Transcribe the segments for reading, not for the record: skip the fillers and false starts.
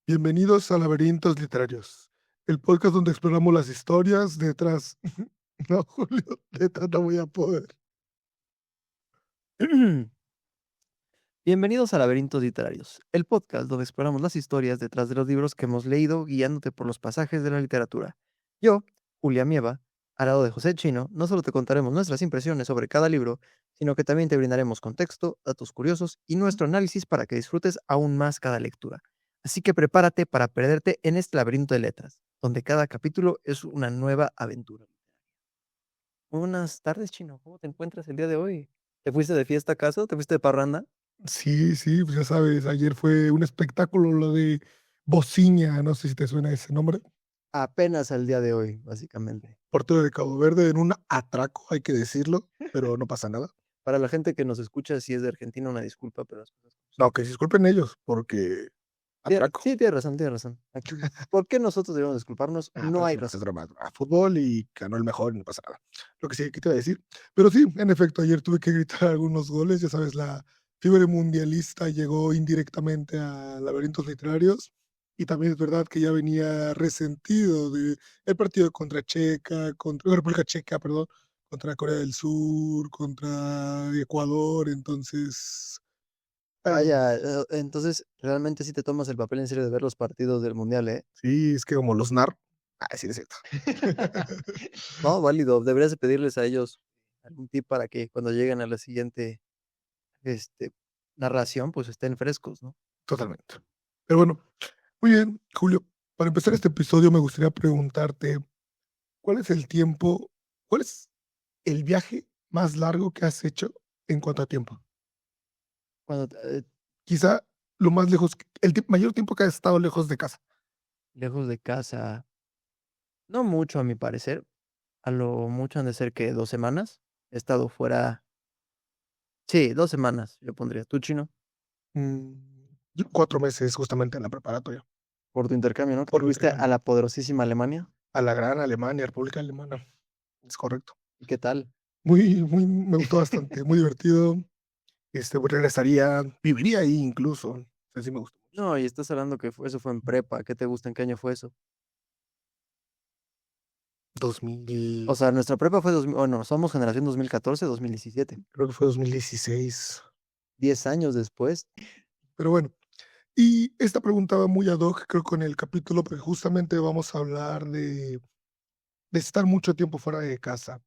Bienvenidos a Laberintos Literarios, el podcast donde exploramos las historias detrás. No, Julio, neta, no voy a poder. Bienvenidos a Laberintos Literarios, el podcast donde exploramos las historias detrás de los libros que hemos leído, guiándote por los pasajes de la literatura. Yo, Julia Mieva, al lado de José Chino, no solo te contaremos nuestras impresiones sobre cada libro, sino que también te brindaremos contexto, datos curiosos y nuestro análisis para que disfrutes aún más cada lectura. Así que prepárate para perderte en este laberinto de letras, donde cada capítulo es una nueva aventura. Muy buenas tardes, Chino. ¿Cómo te encuentras el día de hoy? ¿Te fuiste de fiesta acaso? ¿Te fuiste de parranda? Sí, sí, pues ya sabes, ayer fue un espectáculo lo de Bociña, no sé si te suena ese nombre. Apenas al día de hoy, básicamente. Portero de Cabo Verde en un atraco, hay que decirlo, pero no pasa nada. Para la gente que nos escucha, si es de Argentina, una disculpa, pero las cosas como son. No, que se disculpen ellos, porque atraco. Sí, tienes razón, tienes razón. Aquí, ¿por qué nosotros debemos disculparnos? No Pero es hay broma, es razón. broma, es broma. Fútbol y ganó el mejor y no pasa nada. Lo que sí, ¿qué te iba a decir? Pero sí, en efecto, ayer tuve que gritar algunos goles, ya sabes, la fiebre mundialista llegó indirectamente a laberintos literarios y también es verdad que ya venía resentido de el partido contra Checa, contra República Checa, perdón, contra Corea del Sur, contra Ecuador, entonces, Vaya, entonces, realmente sí te tomas el papel en serio de ver los partidos del mundial, ¿eh? sí, es que como los NAR, sí es cierto. No, válido. Deberías de pedirles a ellos algún tip para que cuando lleguen a la siguiente, este, narración, pues estén frescos, ¿no? Totalmente. Pero bueno, muy bien, Julio. Para empezar este episodio me gustaría preguntarte, ¿cuál es el tiempo, cuál es el viaje más largo que has hecho en cuanto a tiempo? Cuando, Quizá lo más lejos, mayor tiempo que has estado lejos de casa. lejos de casa, no mucho a mi parecer, a lo mucho han de ser que 2 semanas. He estado fuera, sí, 2 semanas, yo pondría. ¿Tú, Chino? Mm, yo 4 meses justamente en la preparatoria, Por tu intercambio, ¿no? Que te por mi fuiste a intercambio. la poderosísima Alemania. A la gran Alemania, República Alemana. Es correcto. ¿Y qué tal? Me gustó bastante, muy divertido. Regresaría, viviría ahí incluso. O sea, sí me gustó mucho. No, y estás hablando que eso fue en prepa, ¿qué te gusta? ¿En qué año fue eso? Dos mil O sea, nuestra prepa fue 2000, bueno, somos generación 2014, 2017. Creo que fue 2016. 10 años después. Pero bueno, y esta pregunta va muy ad hoc, creo, con el capítulo, porque justamente vamos a hablar de estar mucho tiempo fuera de casa.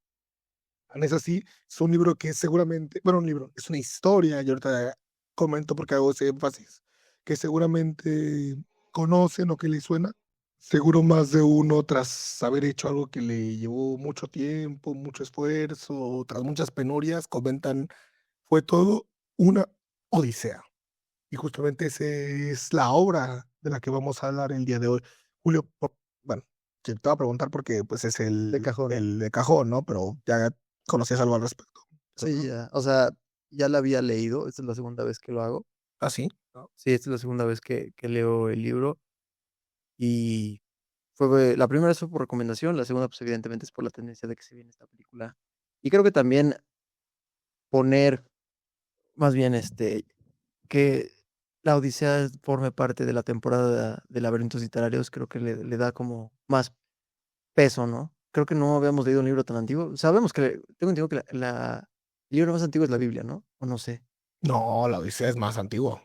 Tan es así, es un libro que seguramente, bueno, un libro, es una historia, y ahorita comento porque hago ese énfasis, que seguramente conocen o que les suena. Seguro más de uno, tras haber hecho algo que le llevó mucho tiempo, mucho esfuerzo, tras muchas penurias, comentan, fue todo una odisea. Y justamente esa es la obra de la que vamos a hablar el día de hoy. Julio, bueno, te voy a preguntar porque pues es De cajón. el de cajón, ¿no? Pero ya conocías algo al respecto. Sí, ya. O sea, ya la había leído, esta es la segunda vez que lo hago. ¿Ah, sí? ¿No? Sí, esta es la segunda vez que leo el libro y fue la primera vez fue por recomendación, la segunda, pues, evidentemente, es por la tendencia de que se viene esta película. Y creo que también poner, más bien, que La Odisea forme parte de la temporada de Laberintos Literarios, creo que le da como más peso, ¿no? Creo que no habíamos leído un libro tan antiguo. Sabemos que tengo entendido que el libro más antiguo es la Biblia, ¿no? O no sé. No, la Odisea es más antiguo.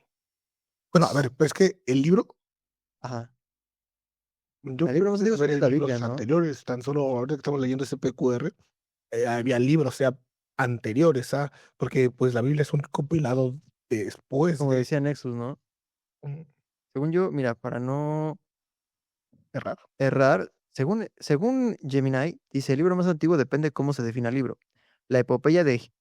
Bueno, a S ver, pues es que el libro, Ajá. yo El creo libro que más debe antiguo haber es en la Biblia, libros ¿no? anteriores, tan solo ahorita que estamos leyendo ese PQR, había libros, o sea, anteriores, porque pues la Biblia es un compilado después Como de. decía Nexus, ¿no? Mm, Según yo, mira, para no es raro. errar, según Gemini, dice: "El libro más antiguo depende cómo se defina el libro. La epopeya de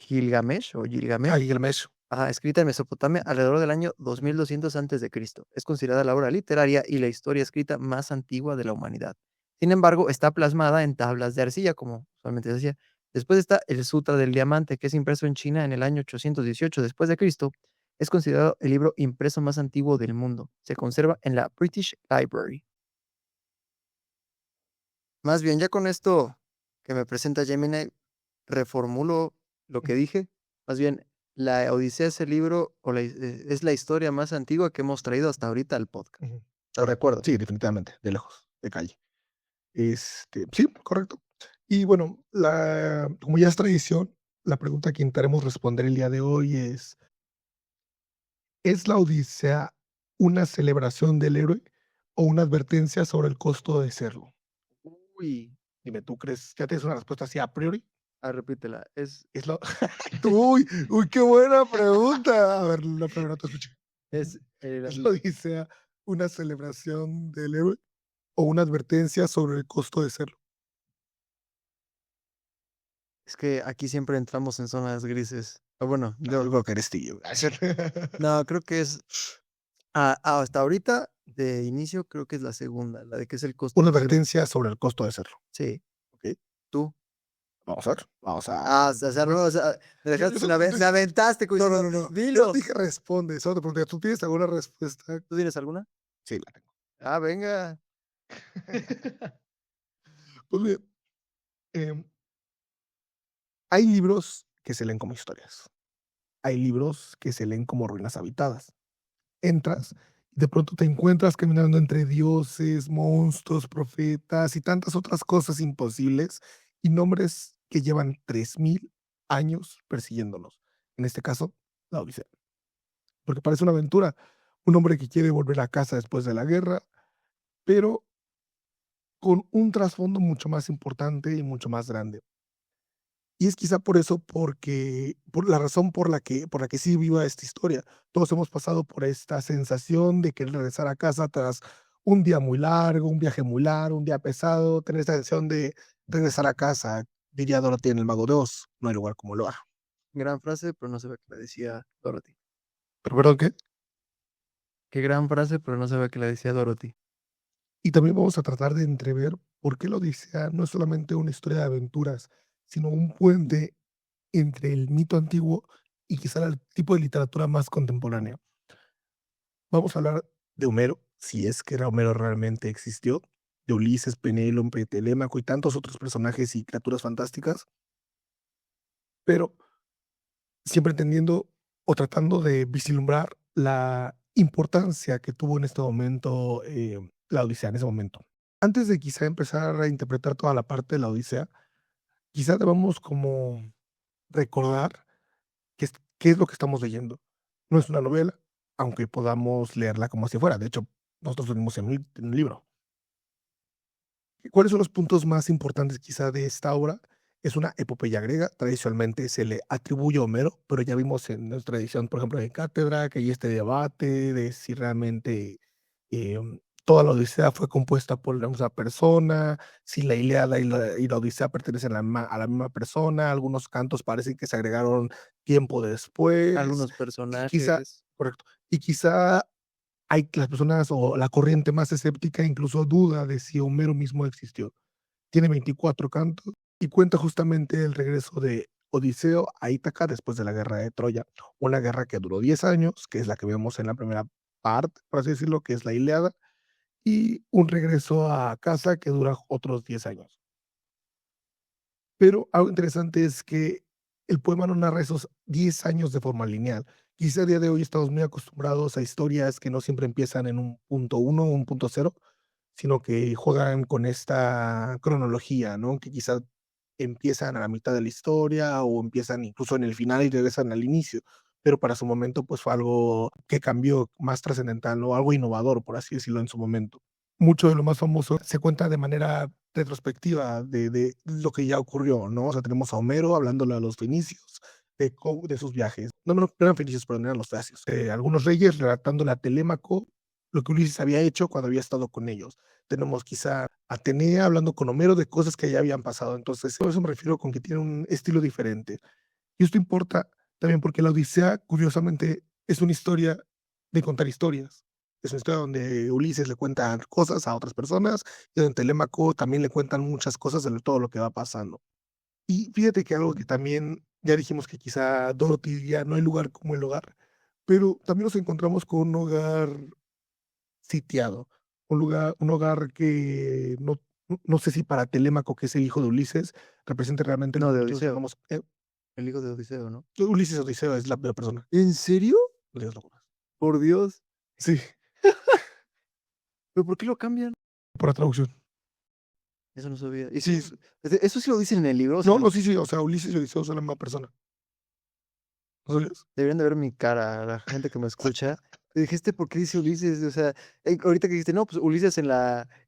Gilgamesh o Gilgamesh, Gilgamesh. ajá, escrita en Mesopotamia alrededor del año 2200 antes de Cristo. Es considerada la obra literaria y la historia escrita más antigua de la humanidad. Sin embargo, está plasmada en tablas de arcilla, como usualmente se decía. Después está el Sutra del Diamante, que es impreso en China en el año 818 después de Cristo. Es considerado el libro impreso más antiguo del mundo. Se conserva en la British Library. Más bien, ya con esto que me presenta Gemini, reformulo lo que dije. Más bien, La Odisea es el libro o es la historia más antigua que hemos traído hasta ahorita al podcast. Ujú. ¿Estás de acuerdo? Sí, definitivamente, de lejos, de calle. Sí, correcto. Y bueno, como ya es tradición, la pregunta que intentaremos responder el día de hoy ¿es la Odisea una celebración del héroe o una advertencia sobre el costo de serlo? Uy, Dime, ¿tú crees, ya tienes una respuesta así a priori? repítela. Es la uy, uy, qué buena pregunta. A ver, la primera te escuché. Es, ¿Es la Odisea una celebración del héroe o una advertencia sobre el costo de serlo? es que aquí siempre entramos en zonas grises. O bueno, Yo creo que eres tío. no, creo que es hasta ahorita, de inicio, creo que es la segunda, la de que es el costo Una de ser. advertencia sobre el costo de serlo, Sí, ¿okey? tú. Vamos a ver, vamos a O sea, no, o sea, me yo dejaste, solo te me estoy aventaste como no, no, diciendo, no, no. Yo no dilo. te dije responde, solo te pregunté, ¿tú tienes alguna respuesta? ¿Tú tienes alguna? Sí, la tengo. Venga. Pues bien, em, hay libros que se leen como historias. Hay libros que se leen como ruinas habitadas. Entras y de pronto te encuentras caminando entre dioses, monstruos, profetas y tantas otras cosas imposibles y nombres que llevan 3000 años persiguiéndonos. En este caso, la Odisea. Porque parece una aventura. Un hombre que quiere volver a casa después de la guerra, pero con un trasfondo mucho más importante y mucho más grande. Y es quizá por eso, por la razón por la que sí viva esta historia. Todos hemos pasado por esta sensación de querer regresar a casa tras un día muy largo, un viaje muy largo, un día pesado, tener esta sensación de regresar a casa. Diría Dorothy en El Mago de Oz, no hay lugar como el hogar. Gran frase, pero no se ve que la decía Dorothy. ¿Pero perdón qué? Qué gran frase, pero no se ve que la decía Dorothy. Y también vamos a tratar de entrever por qué la Odisea no es solamente una historia de aventuras, sino un puente entre el mito antiguo y quizá el tipo de literatura más contemporánea. Vamos a hablar de Homero, si es que era Homero realmente existió, de Ulises, Penélope, Telémaco y tantos otros personajes y criaturas fantásticas, pero siempre entendiendo o tratando de vislumbrar la importancia que tuvo en este momento la Odisea, en ese momento. Antes de quizá empezar a interpretar toda la parte de la Odisea, quizá debamos como recordar qué es lo que estamos leyendo. No es una novela, aunque podamos leerla como si fuera. De hecho, nosotros lo leímos en un libro. ¿Cuáles son los puntos más importantes quizá de esta obra? Es una epopeya griega, tradicionalmente se le atribuye a Homero, pero ya vimos en nuestra edición, por ejemplo, de Cátedra, que hay este debate de si realmente toda la Odisea fue compuesta por la misma persona, si la Ilíada y la Odisea pertenecen a la misma persona, algunos cantos parecen que se agregaron tiempo después, Algunos y quizá, personajes. correcto, y quizá hay las personas o la corriente más escéptica incluso duda de si Homero mismo existió. Tiene 24 cantos y cuenta justamente el regreso de Odiseo a Ítaca después de la guerra de Troya, una guerra que duró 10 años, que es la que vemos en la primera parte, por así decirlo, que es la Ilíada, y un regreso a casa que dura otros 10 años. Pero algo interesante es que el poema no narra esos 10 años de forma lineal. Quizá a día de hoy estamos muy acostumbrados a historias que no siempre empiezan en un punto uno o un punto cero, sino que juegan con esta cronología, ¿no? Que quizás empiezan a la mitad de la historia o empiezan incluso en el final y regresan al inicio. Pero para su momento, pues fue algo que cambió, más trascendental, ¿no? Algo innovador, por así decirlo, en su momento. Mucho de lo más famoso se cuenta de manera retrospectiva de lo que ya ocurrió, ¿no? O sea, tenemos a Homero hablándole a los fenicios de sus viajes. No eran fenicios, perdón, eran los tracios. Algunos reyes relatándole a Telémaco lo que Ulises había hecho cuando había estado con ellos. Tenemos quizá a Atenea hablando con Homero de cosas que ya habían pasado. Entonces, a eso me refiero con que tiene un estilo diferente. Y esto importa también porque la Odisea, curiosamente, es una historia de contar historias. Es una historia donde Ulises le cuenta cosas a otras personas y donde Telémaco también le cuentan muchas cosas de todo lo que va pasando. Y fíjate que algo que también ya dijimos que quizá Dorothy diría no hay lugar como el hogar, pero también nos encontramos con un hogar sitiado, un hogar que no sé si para Telémaco, que es el hijo de Ulises, represente realmente lo No, que de nosotros Odiseo. llamamos El hijo de Odiseo, ¿no? Ulises Odiseo es la primera persona. ¿En serio? Dios lo conoce. Por Dios. Sí, ¿Pero por qué lo cambian? por la traducción. Eso no sabía. ¿Y sí, Sí, eso sí lo dicen en el libro? O no, sea, no, sí, sí, o sea, Ulises y Odiseo son la misma persona. ¿No sabías? deberían de ver mi cara, la gente que me escucha. Y dijiste, ¿por qué dice Ulises? O sea, ahorita que dijiste, no, pues Ulises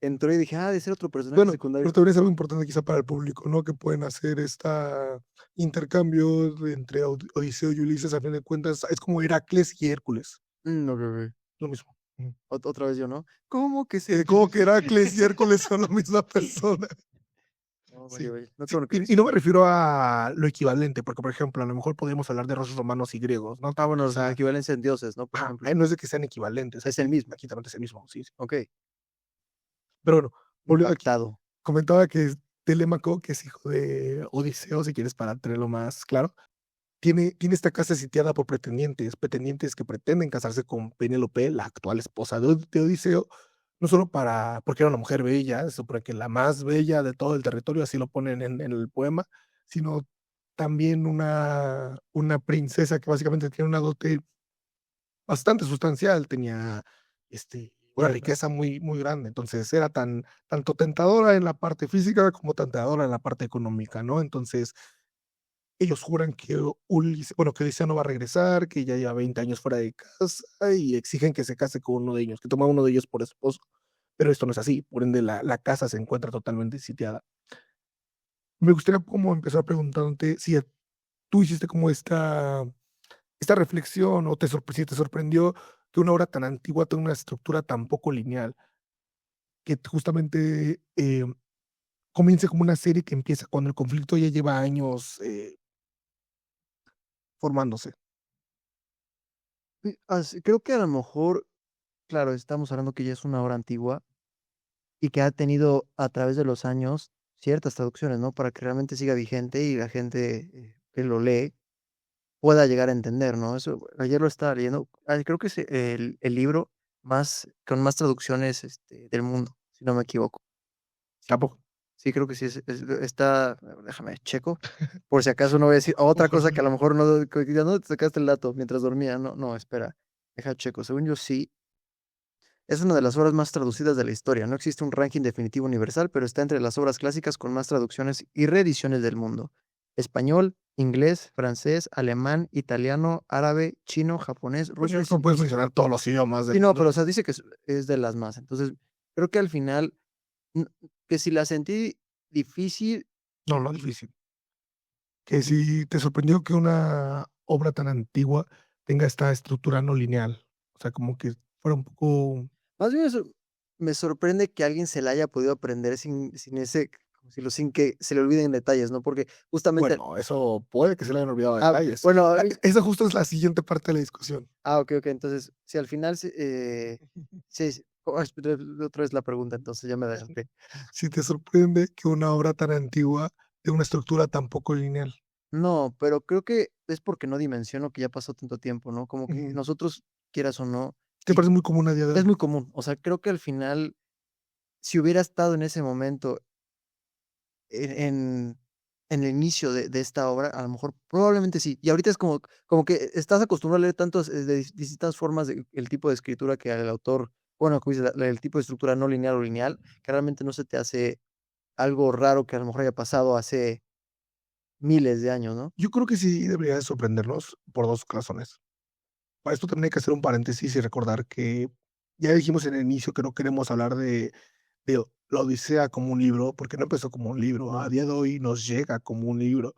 entró y dije, de ser otro personaje Bueno, pero secundario. también es algo importante quizá para el público, ¿no? Que pueden hacer esta intercambio entre Odiseo y Ulises, a fin de cuentas, es como Heracles y Hércules, Ok, ok. lo mismo. Ujú. Otra vez yo, ¿no? ¿Cómo que sí? Como que Heracles y Hércules son la misma persona. No, vaya, Sí. vaya. No, qué Sí, bueno que lo y hice. no me refiero a lo equivalente, porque, por ejemplo, a lo mejor podríamos hablar de rusos, romanos y griegos, ¿no? Bueno, O la sea, equivalencia en dioses, ¿no? Por ajá, ejemplo. no es de que sean equivalentes, Es el mismo. aquí también es el mismo, sí, sí. Ok. Pero bueno, volviendo aquí, Impactado. comentaba que Telémaco, que es hijo de Odiseo, si quieres para tenerlo más claro, tiene esta casa sitiada por pretendientes que pretenden casarse con Penélope, la actual esposa de Odiseo, no solo porque era una mujer bella, se supone que la más bella de todo el territorio, así lo ponen en el poema, sino también una princesa que básicamente tiene una dote bastante sustancial, tenía, una riqueza muy muy grande. Entonces, era tanto tentadora en la parte física como tentadora en la parte económica, ¿no? Entonces, ellos juran que que Odiseo no va a regresar, que ya lleva 20 años fuera de casa y exigen que se case con uno de ellos, que toma a uno de ellos por esposo, pero esto no es así, por ende la casa se encuentra totalmente sitiada. Me gustaría como empezar preguntándote si tú hiciste como esta reflexión o si te sorprendió que una obra tan antigua tenga una estructura tan poco lineal, que justamente, comience como una serie que empieza cuando el conflicto ya lleva años, formándose. Creo que a lo mejor, claro, estamos hablando que ya es una obra antigua y que ha tenido a través de los años ciertas traducciones, ¿no? Para que realmente siga vigente y la gente que lo lee pueda llegar a entender, ¿no? Eso, ayer lo estaba leyendo. Creo que es el libro con más traducciones del mundo, si no me equivoco. Tampoco. Sí, creo que sí, está, déjame checo, por si acaso no voy a decir otra cosa que a lo mejor no, que digas, no te sacaste el dato mientras dormía, no, no, espera, deja checo, según yo sí, es una de las obras más traducidas de la historia, no existe un ranking definitivo universal, pero está entre las obras clásicas con más traducciones y reediciones del mundo. Español, inglés, francés, alemán, italiano, árabe, chino, japonés, Pues, ruso y... no puedes mencionar todos los idiomas del Sí, no, mundo. pero o sea, dice que es de las más, entonces creo que al final, n- que si la sentí difícil. No, no difícil. Que si te sorprendió que una obra tan antigua tenga esta estructura no lineal, o sea, como que fuera un poco, Más bien me sorprende que alguien se la haya podido aprender sin ese, como decirlo, sin que se le olviden detalles, ¿no? Porque justamente bueno, eso puede que se le hayan olvidado ah, detalles. bueno, Esa justo es la siguiente parte de la discusión. okey, entonces, si al final sí, sí, otra vez la pregunta, entonces ya me adelanté. Si te sorprende que una obra tan antigua tenga una estructura tan poco lineal. No, pero creo que es porque no dimensiono que ya pasó tanto tiempo, ¿no? Como que Ujú. nosotros, quieras o no, Que y parece muy común a día de es hoy. muy común, o sea, creo que al final, si hubiera estado en ese momento en en el inicio de esta obra, a lo mejor, probablemente sí. Y ahorita es como que estás acostumbrado a leer tantos, de distintas formas de el tipo de escritura que al autor, bueno, como dices, el tipo de estructura no lineal o lineal, que realmente no se te hace algo raro que a lo mejor haya pasado hace miles de años, ¿no? Yo creo que sí debería de sorprendernos por 2 razones. Para esto también hay que hacer un paréntesis y recordar que ya dijimos en el inicio que no queremos hablar de la Odisea como un libro, porque no empezó como un libro. A día de hoy nos llega como un libro,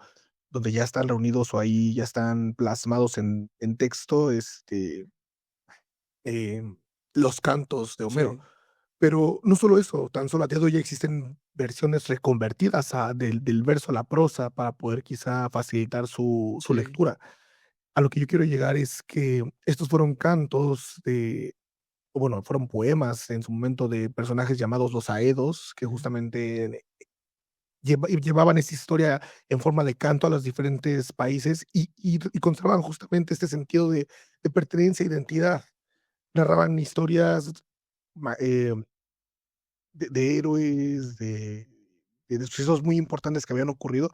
donde ya están reunidos o ahí ya están plasmados en texto, los cantos de Homero. Sí, Pero no solo eso, tan solo a día de hoy ya existen versiones reconvertidas del verso a la prosa para poder quizá facilitar su sí. lectura. A lo que yo quiero llegar es que estos fueron cantos o bueno, fueron poemas en su momento de personajes llamados los Aedos, que Ujú. justamente llevaban esa historia en forma de canto a los diferentes países y conservaban justamente este sentido de pertenencia e identidad. Narraban historias ma de héroes, de sucesos muy importantes que habían ocurrido,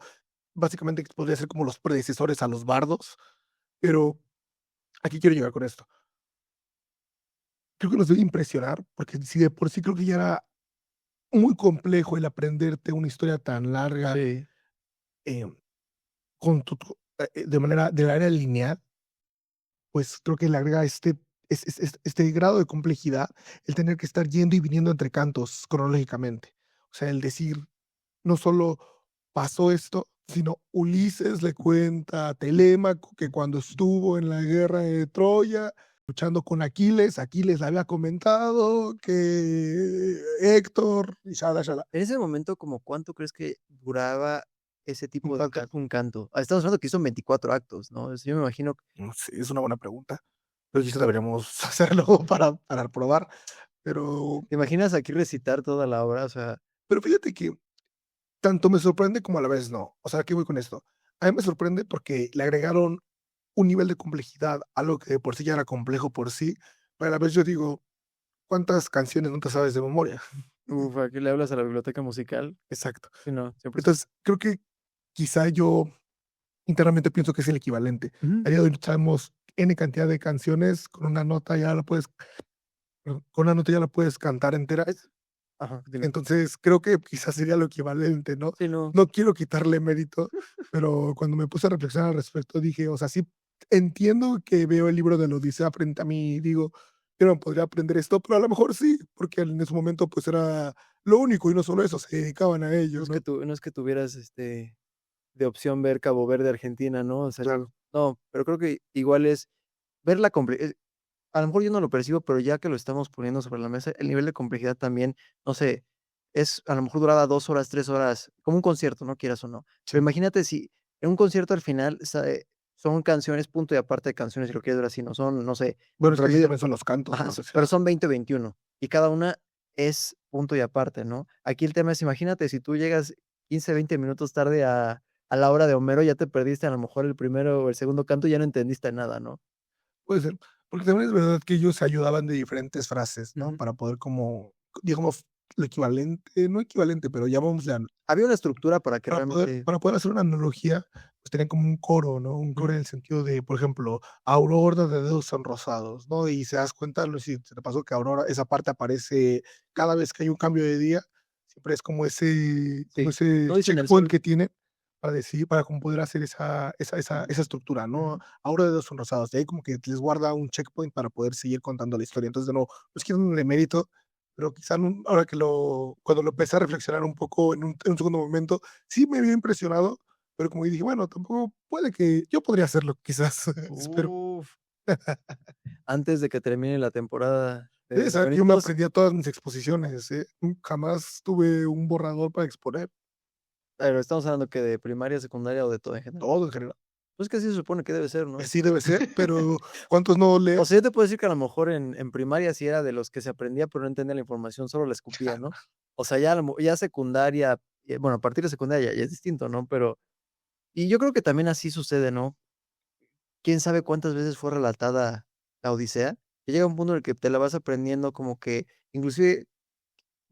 básicamente podría ser como los predecesores a los bardos, pero aquí quiero llegar con esto. Creo que nos debe impresionar, porque si de por sí creo que ya era muy complejo el aprenderte una historia tan larga, Sí. em, con de manera de manera lineal, pues creo que le agrega este grado de complejidad, el tener que estar yendo y viniendo entre cantos cronológicamente. O sea, el decir, no solo pasó esto, sino Ulises le cuenta a Telémaco que cuando estuvo en la guerra de Troya, luchando con Aquiles, Aquiles le había comentado que Héctor y shala, shala. En ese momento, ¿como cuánto crees que duraba ese Un tipo de tanto, un canto? Estamos hablando que son 24 actos, ¿no? Yo me imagino, no sé, es una buena pregunta. Pero sí deberíamos hacerlo para probar. Pero, ¿te imaginas aquí recitar toda la obra? O sea, pero fíjate que tanto me sorprende como a la vez no. O sea, ¿a qué voy con esto? A mí me sorprende porque le agregaron un nivel de complejidad, algo que de por sí ya era complejo por sí, pero a la vez yo digo, ¿cuántas canciones no te sabes de memoria? aquí le hablas a la biblioteca musical. Exacto. Sí, no, 100%. Entonces, creo que quizá yo internamente pienso que es el equivalente. Ujú. A día de hoy sabemos N cantidad de canciones, con una nota ya la puedes, con una nota ya la puedes cantar entera. Es ajá, dime. Entonces, creo que quizás sería lo equivalente, ¿no? Sí, no. No quiero quitarle mérito, pero cuando me puse a reflexionar al respecto, dije, o sea, sí entiendo que veo el libro de la Odisea frente a mí y digo, yo no podría aprender esto, pero a lo mejor sí, porque en ese momento pues era lo único y no solo eso, se dedicaban a No ello, es que ¿no? tú no es que tuvieras, de opción ver Cabo Verde, Argentina, ¿no? O sea, Claro. no, pero creo que igual es ver la comple a lo mejor yo no lo percibo, pero ya que lo estamos poniendo sobre la mesa, el nivel de complejidad también, no sé, es a lo mejor duraba 2 horas, 3 horas, como un concierto, no quieras o no. Pero Sí. imagínate si en un concierto al final son canciones, punto y aparte de canciones, si lo quieres ver así, no son, no sé, Bueno, es que así promedio también son los cantos, ajá, no sé si pero son 20 21 y cada una es punto y aparte, ¿no? Aquí el tema es, imagínate, si tú llegas 15 20 minutos tarde a la hora de Homero, ya te perdiste a lo mejor el primero o el segundo canto, y ya no entendiste nada, ¿no? puede ser, porque también es verdad que ellos se ayudaban de diferentes frases, ¿no? Ujú. Para poder como, digamos, lo equivalente, no equivalente, pero llamémosle Había una estructura para que realmente para poder hacer una analogía, pues tenían como un coro, ¿no? Un ujú, coro en el sentido de, por ejemplo, Aurora de dedos son rosados, ¿no? Y se das cuenta, no sé si se te pasó que Aurora, esa parte aparece cada vez que hay un cambio de día, siempre es como sí. ese No dicen el checkpoint sol. que tiene para decir, para como poder hacer esa estructura, ¿no? Ujú. Aurora de dedos son rosados, de ahí como que les guarda un checkpoint para poder seguir contando la historia. Entonces, de nuevo, no es quiero darle mérito, pero quizá ahora que cuando lo empecé a reflexionar un poco en un segundo momento, sí me había impresionado, pero como dije, bueno, tampoco puede que yo podría hacerlo, quizás, espero. Uf, antes de que termine la temporada de Debes saber que yo me Laberintos, aprendía todas mis exposiciones, ¿eh? Jamás tuve un borrador para exponer, pero estamos hablando que de primaria, secundaria o de todo en general. todo en general. Pues que así se supone que debe ser, ¿no? Así debe ser, pero ¿cuántos no O lees? sea, yo te puedo decir que a lo mejor en primaria sí era de los que se aprendía, pero no entendía la información, solo la escupía, ¿no? O sea, ya a lo mo ya secundaria, bueno, a partir de secundaria ya es distinto, ¿no? Pero y yo creo que también así sucede, ¿no? Quién sabe cuántas veces fue relatada la Odisea, que llega un punto en el que te la vas aprendiendo como que inclusive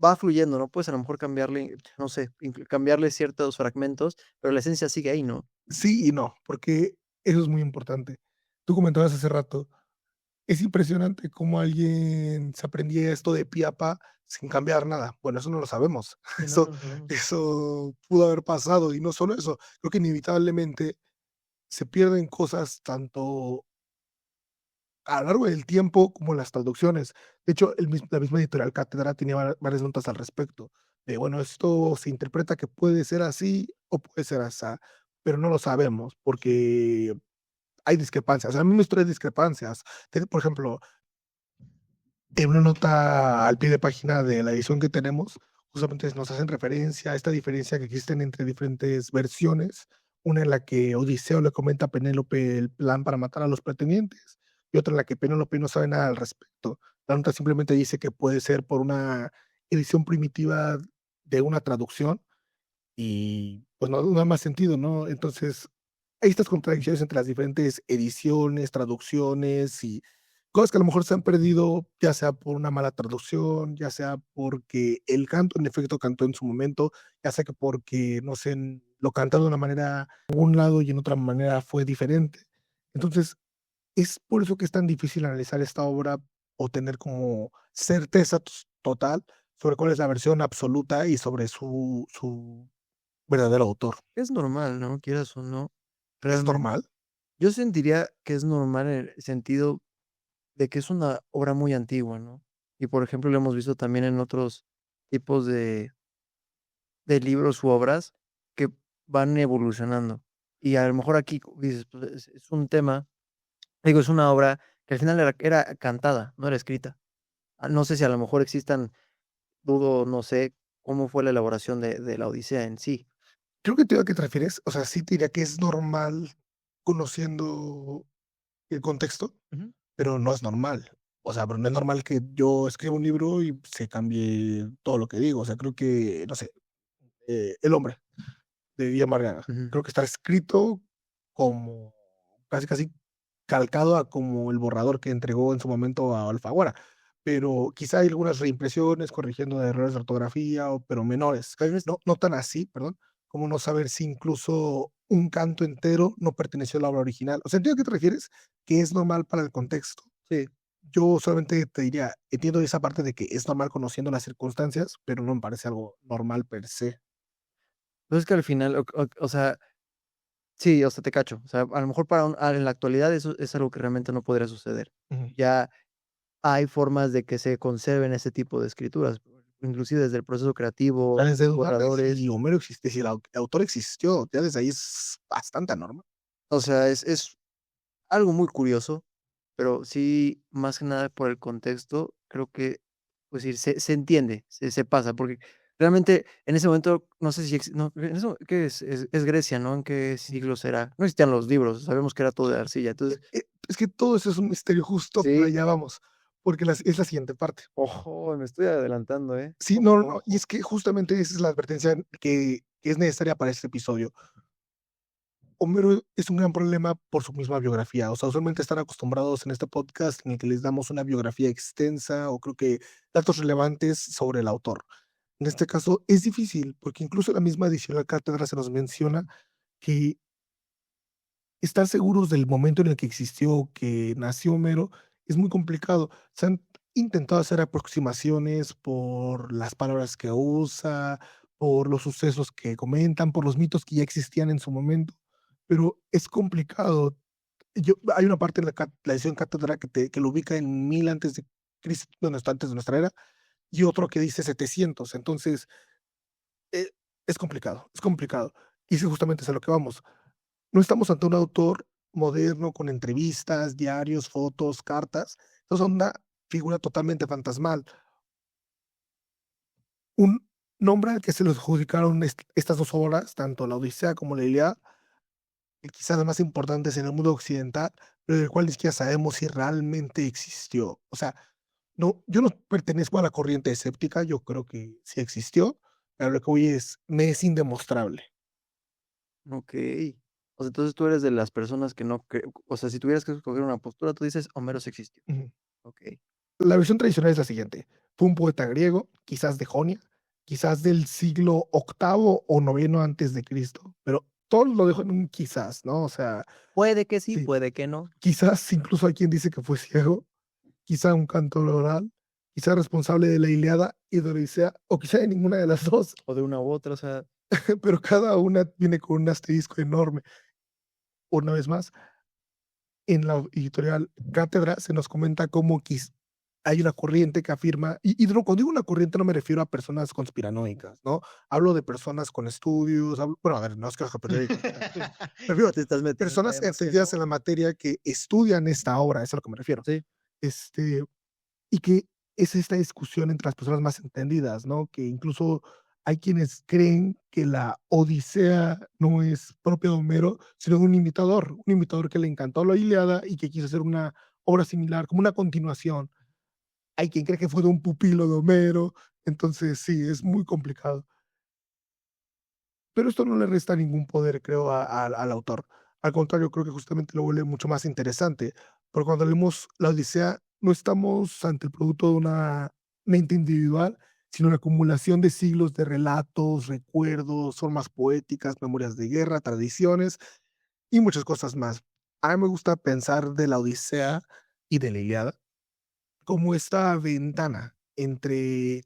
va fluyendo, ¿no? Puedes a lo mejor cambiarle, no sé, cambiarle ciertos fragmentos, pero la esencia sigue ahí, ¿no? Sí y no, porque eso es muy importante. Tú comentabas hace rato, es impresionante cómo alguien se aprendía esto de pie a pa sin cambiar nada. Bueno, eso no lo sabemos. Sí, no, no Eso lo sabemos. eso pudo haber pasado, y no solo eso, creo que inevitablemente se pierden cosas tanto a lo largo del tiempo como las traducciones. De hecho, la misma editorial Cátedra tenía varias notas al respecto, de, bueno, esto se interpreta que puede ser así o puede ser asá, pero no lo sabemos porque hay discrepancias. A mí me trae discrepancias. Por ejemplo, en una nota al pie de página de la edición que tenemos, justamente nos hacen referencia a esta diferencia que existen entre diferentes versiones, una en la que Odiseo le comenta a Penélope el plan para matar a los pretendientes, y otra en la que Penélope no sabe nada al respecto. La nota simplemente dice que puede ser por una edición primitiva de una traducción y, pues, no da más sentido, ¿no? Entonces, hay estas contradicciones entre las diferentes ediciones, traducciones y cosas que a lo mejor se han perdido, ya sea por una mala traducción, ya sea porque el canto en efecto cantó en su momento, ya sea que porque, no sé, lo canta de una manera en un lado y en otra manera fue diferente. Entonces, es por eso que es tan difícil analizar esta obra o tener como certeza total sobre cuál es la versión absoluta y sobre su verdadero autor. Es normal, ¿no? Quieras o no, ¿Es realmente. normal? Yo sentiría que es normal en el sentido de que es una obra muy antigua, ¿no? Y, por ejemplo, lo hemos visto también en otros tipos de libros u obras que van evolucionando. Y a lo mejor aquí dices, pues, es un tema, digo, es una obra que al final era cantada, no era escrita. No sé si a lo mejor existan, dudo, no sé cómo fue la elaboración de la Odisea en sí. Creo que entiendo a qué te refieres. O sea, sí te diría que es normal conociendo el contexto, Ujú, pero no es normal. O sea, pero no es normal que yo escriba un libro y se cambie todo lo que digo. O sea, creo que, no sé, El hombre de Guillermo Arriaga. ujú. Creo que está escrito como casi, casi calcado a como el borrador que entregó en su momento a Alfaguara. Pero quizá hay algunas reimpresiones corrigiendo errores de ortografía, pero menores. Pero no es No tan así, perdón, como no saber si incluso un canto entero no perteneció a la obra original. O sea, entiendo a qué te refieres, que es normal para el contexto. sí, Yo solamente te diría, entiendo esa parte de que es normal conociendo las circunstancias, pero no me parece algo normal per se. pues es que al final, o sea, sí, o sea, te cacho. O sea, a lo mejor para en la actualidad eso es algo que realmente no podría suceder. Ujú. Ya hay formas de que se conserven ese tipo de escrituras, inclusive desde el proceso creativo, Planes de dudar de borradores. si Homero existe, si el autor existió, ya desde ahí es bastante anormal. O sea, es algo muy curioso, pero sí, más que nada por el contexto, creo que, pues sí, se entiende, se pasa, porque realmente en ese momento, no sé si no, en eso, ¿qué es? Es Grecia, ¿no? ¿En qué siglo será? No existían los libros, sabemos que era todo de arcilla. Entonces, Es que todo eso es un misterio, justo para sí, allá vamos, porque es la siguiente parte. ojo, me estoy adelantando, ¿eh? Sí, no, no, no, y es que justamente esa es la advertencia que es necesaria para este episodio. Homero es un gran problema por su misma biografía. O sea, usualmente están acostumbrados en este podcast en el que les damos una biografía extensa o creo que datos relevantes sobre el autor. En este caso es difícil porque incluso la misma edición de la cátedra se nos menciona que estar seguros del momento en el que existió, que nació Homero, es muy complicado. Se han intentado hacer aproximaciones por las palabras que usa, por los sucesos que comentan, por los mitos que ya existían en su momento, pero es complicado. Hay una parte en la edición cátedra que lo ubica en 1000 antes de Cristo, bueno, está antes de nuestra era, y otro que dice 700. Entonces, eh, es complicado, es complicado. Y es justamente es a lo que vamos. No estamos ante un autor moderno con entrevistas, diarios, fotos, cartas. Es una figura totalmente fantasmal. Un nombre al que se le adjudicaron estas 2 obras, tanto la Odisea como la Ilíada, que quizás las más importantes en el mundo occidental, pero del cual ni siquiera sabemos si realmente existió. O sea, no, yo no pertenezco a la corriente escéptica, yo creo que sí existió, pero lo que voy es, me es indemostrable. Okey. O sea, entonces tú eres de las personas que no o sea, si tuvieras que escoger una postura, tú dices: "Homero sí existió". Ujú. Okey. La versión tradicional es la siguiente: fue un poeta griego, quizás de Jonia, quizás del siglo octavo o noveno antes de Cristo, pero todo lo dejo en un quizás, ¿no? O sea, Puede que sí, sí, puede que no, quizás incluso hay quien dice que fue ciego, quizá un cantor oral, quizá responsable de la Ilíada y de la Odisea, o quizá de ninguna de las 2, o de una u otra, o sea, pero cada una viene con un asterisco enorme. Una vez más, en la editorial Cátedra se nos comenta cómo hay una corriente que afirma, no, cuando digo una corriente no me refiero a personas conspiranoicas, ¿no? Hablo de personas con estudios, bueno, a ver, no es que periódico, me refiero a te estás metiendo en personas temas que entendidas en no. la materia que estudian esta obra, eso es a lo que me refiero. Sí, Este, y que es esta discusión entre las personas más entendidas, ¿no? Que incluso hay quienes creen que la Odisea no es propia de Homero, sino de un imitador que le encantó la Ilíada y que quiso hacer una obra similar, como una continuación. Hay quien cree que fue de un pupilo de Homero, entonces sí, es muy complicado. Pero esto no le resta ningún poder, creo, al autor. Al contrario, creo que justamente lo vuelve mucho más interesante, porque cuando leemos la Odisea no estamos ante el producto de una mente individual, sino la acumulación de siglos de relatos, recuerdos, formas poéticas, memorias de guerra, tradiciones y muchas cosas más. A mí me gusta pensar de la Odisea y de la Ilíada como esta ventana entre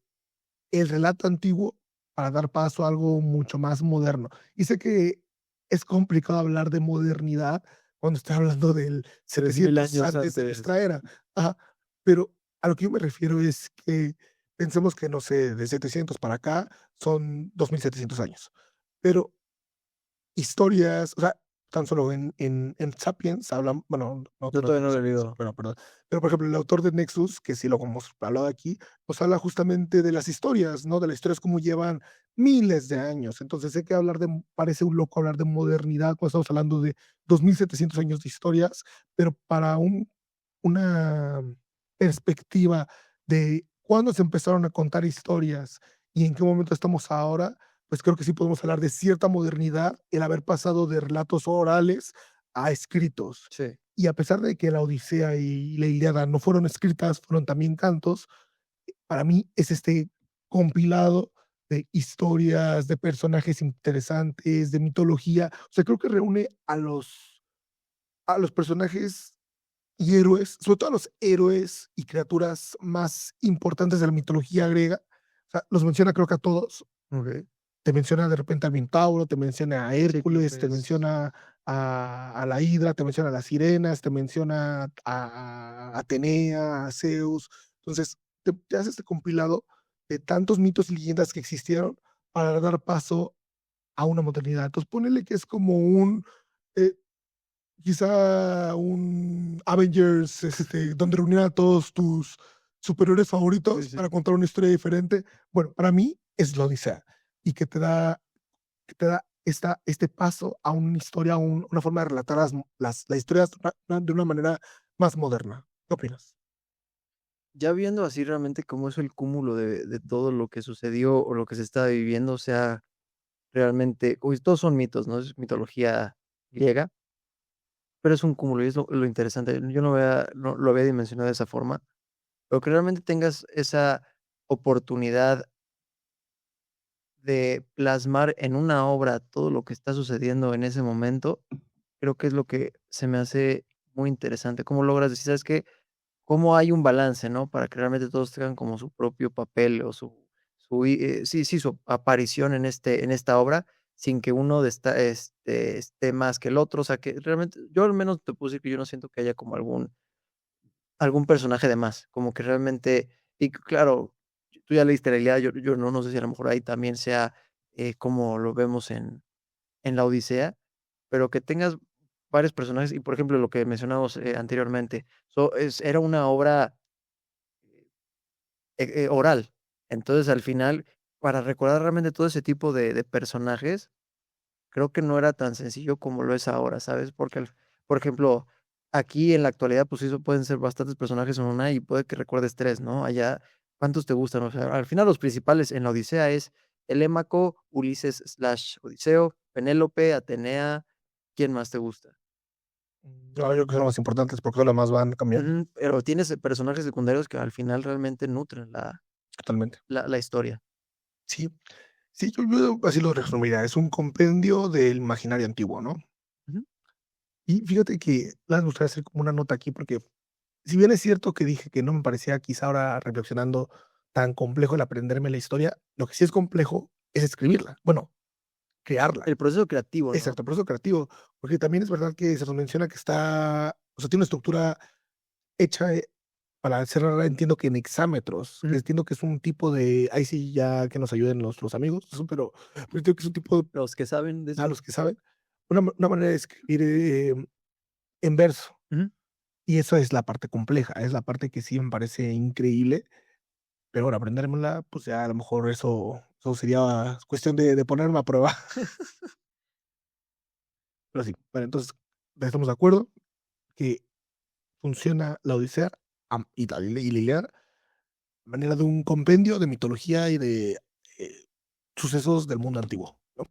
el relato antiguo para dar paso a algo mucho más moderno. Y sé que es complicado hablar de modernidad cuando estoy hablando del 3000 700 años antes de antes. nuestra era. Ajá, pero a lo que yo me refiero es que pensemos que, no sé, de 700 para acá son 2700 años, pero historias, o sea, tan solo en Sapiens hablan, bueno, no, Yo no todavía no tengo lo he Sapiens, leído. pero perdón, pero, por ejemplo, el autor de Nexus, que sí lo hemos hablado aquí, pues habla justamente de las historias, ¿no? De las historias como llevan miles de años. Entonces, sé que hablar de parece un loco hablar de modernidad cuando estamos hablando de 2700 años de historias, pero para una perspectiva de cuándo se empezaron a contar historias y en qué momento estamos ahora, pues creo que sí podemos hablar de cierta modernidad, el haber pasado de relatos orales a escritos. Sí. Y a pesar de que la Odisea y la Ilíada no fueron escritas, fueron también cantos, para mí es este compilado de historias, de personajes interesantes, de mitología. O sea, creo que reúne a los personajes y héroes, sobre todo a los héroes y criaturas más importantes de la mitología griega. O sea, los menciona creo que a todos. Okey. Te menciona de repente al Minotauro, te menciona a Hércules, te Cíclopes. menciona a la Hidra, te menciona a las sirenas, te menciona a Atenea, a Zeus. Entonces, te hace este compilado de tantos mitos y leyendas que existieron para dar paso a una modernidad. Entonces, ponele que es como eh, quizá un Avengers, donde reunieran a todos tus superhéroes Sí, favoritos sí. para contar una historia diferente. Bueno, para mí es la Odisea, y que te da este paso a una historia, a una forma de relatar las historias de una manera más moderna. ¿Qué opinas? Ya viendo así realmente cómo es el cúmulo de todo lo que sucedió o lo que se está viviendo, o sea, realmente, uy, todos son mitos, ¿no? Es mitología griega, pero es un cúmulo y es lo interesante. Yo no lo había dimensionado de esa forma, pero que realmente tengas esa oportunidad de plasmar en una obra todo lo que está sucediendo en ese momento, creo que es lo que se me hace muy interesante. ¿Cómo logras decir, sabes qué? Cómo hay un balance, ¿no? Para que realmente todos tengan como su propio papel o su aparición en esta obra, sin que uno esté más que el otro. O sea, que realmente yo al menos te puedo decir que yo no siento que haya como algún personaje de más, como que realmente claro, tú ya leíste la Ilíada, yo no sé si a lo mejor ahí también sea, como lo vemos en la Odisea, pero que tengas varios personajes y, por ejemplo, lo que mencionamos, anteriormente, era una obra oral. Entonces, al final, para recordar realmente todo ese tipo de personajes, creo que no era tan sencillo como lo es ahora, ¿sabes? Porque por ejemplo, aquí en la actualidad, pues, eso pueden ser bastantes personajes en una y puede que recuerdes 3, ¿no? Allá, ¿cuántos te gustan? O sea, al final los principales en la Odisea es Telémaco, Ulises/Odiseo, Penélope, Atenea, ¿quién más te gusta? No, yo creo que son los más importantes porque todos los demás van cambiando Ujú, pero tienes, personajes secundarios que al final realmente nutren la totalmente. la la historia. Sí, sí, yo así lo resumiría. Es un compendio del imaginario antiguo, ¿no? Ujú. Y fíjate que me gustaría hacer como una nota aquí, porque si bien es cierto que dije que no me parecía quizá ahora reflexionando tan complejo el aprenderme la historia, lo que sí es complejo es escribirla, bueno, crearla. El proceso creativo, ¿no? Exacto, el proceso creativo, porque también es verdad que se nos menciona que o sea, tiene una estructura hecha, para cerrar, entiendo que en hexámetros, que Ujú. entiendo que es un tipo de ahí sí ya que nos ayuden los amigos, pero entiendo que es un tipo, Los que saben de a eso. los que saben, una manera de escribir, en verso. Ujú. Y eso es la parte compleja, es la parte que sí me parece increíble, pero bueno, aprendérmela, pues ya a lo mejor eso sería cuestión de ponerme a prueba. Pero sí, bueno, entonces, estamos de acuerdo que funciona la Odisea, y la Ilíada, de manera de un compendio de mitología y de, eh, sucesos del mundo antiguo, ¿no?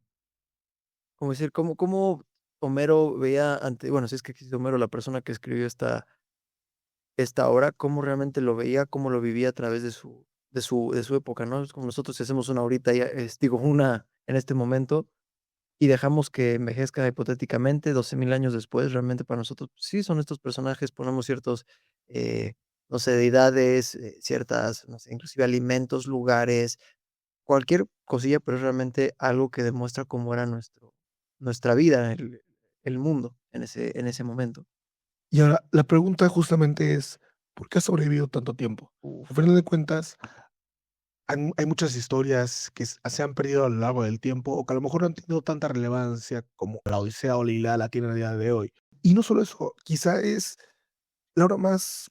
Como decir, cómo Homero veía bueno, si es que existe Homero, la persona que escribió esta obra, cómo realmente lo veía, cómo lo vivía a través de su de su época, ¿no? Es como nosotros si hacemos una ahorita, ya, digo, una en este momento y dejamos que envejezca hipotéticamente 12,000 años después, realmente para nosotros pues sí son estos personajes, ponemos ciertos, eh, no sé, deidades, ciertas, no sé, inclusive alimentos, lugares, cualquier cosilla, pero es realmente algo que demuestra cómo era nuestra vida, el mundo en ese momento. Y ahora, la pregunta justamente es, ¿por qué has sobrevivido tanto tiempo? Al Uf, final de cuentas, hay muchas historias que se han perdido a lo largo del tiempo, o que a lo mejor no han tenido tanta relevancia como la Odisea o la Ilíada la tienen a día de hoy. Y no solo eso, quizá es la obra más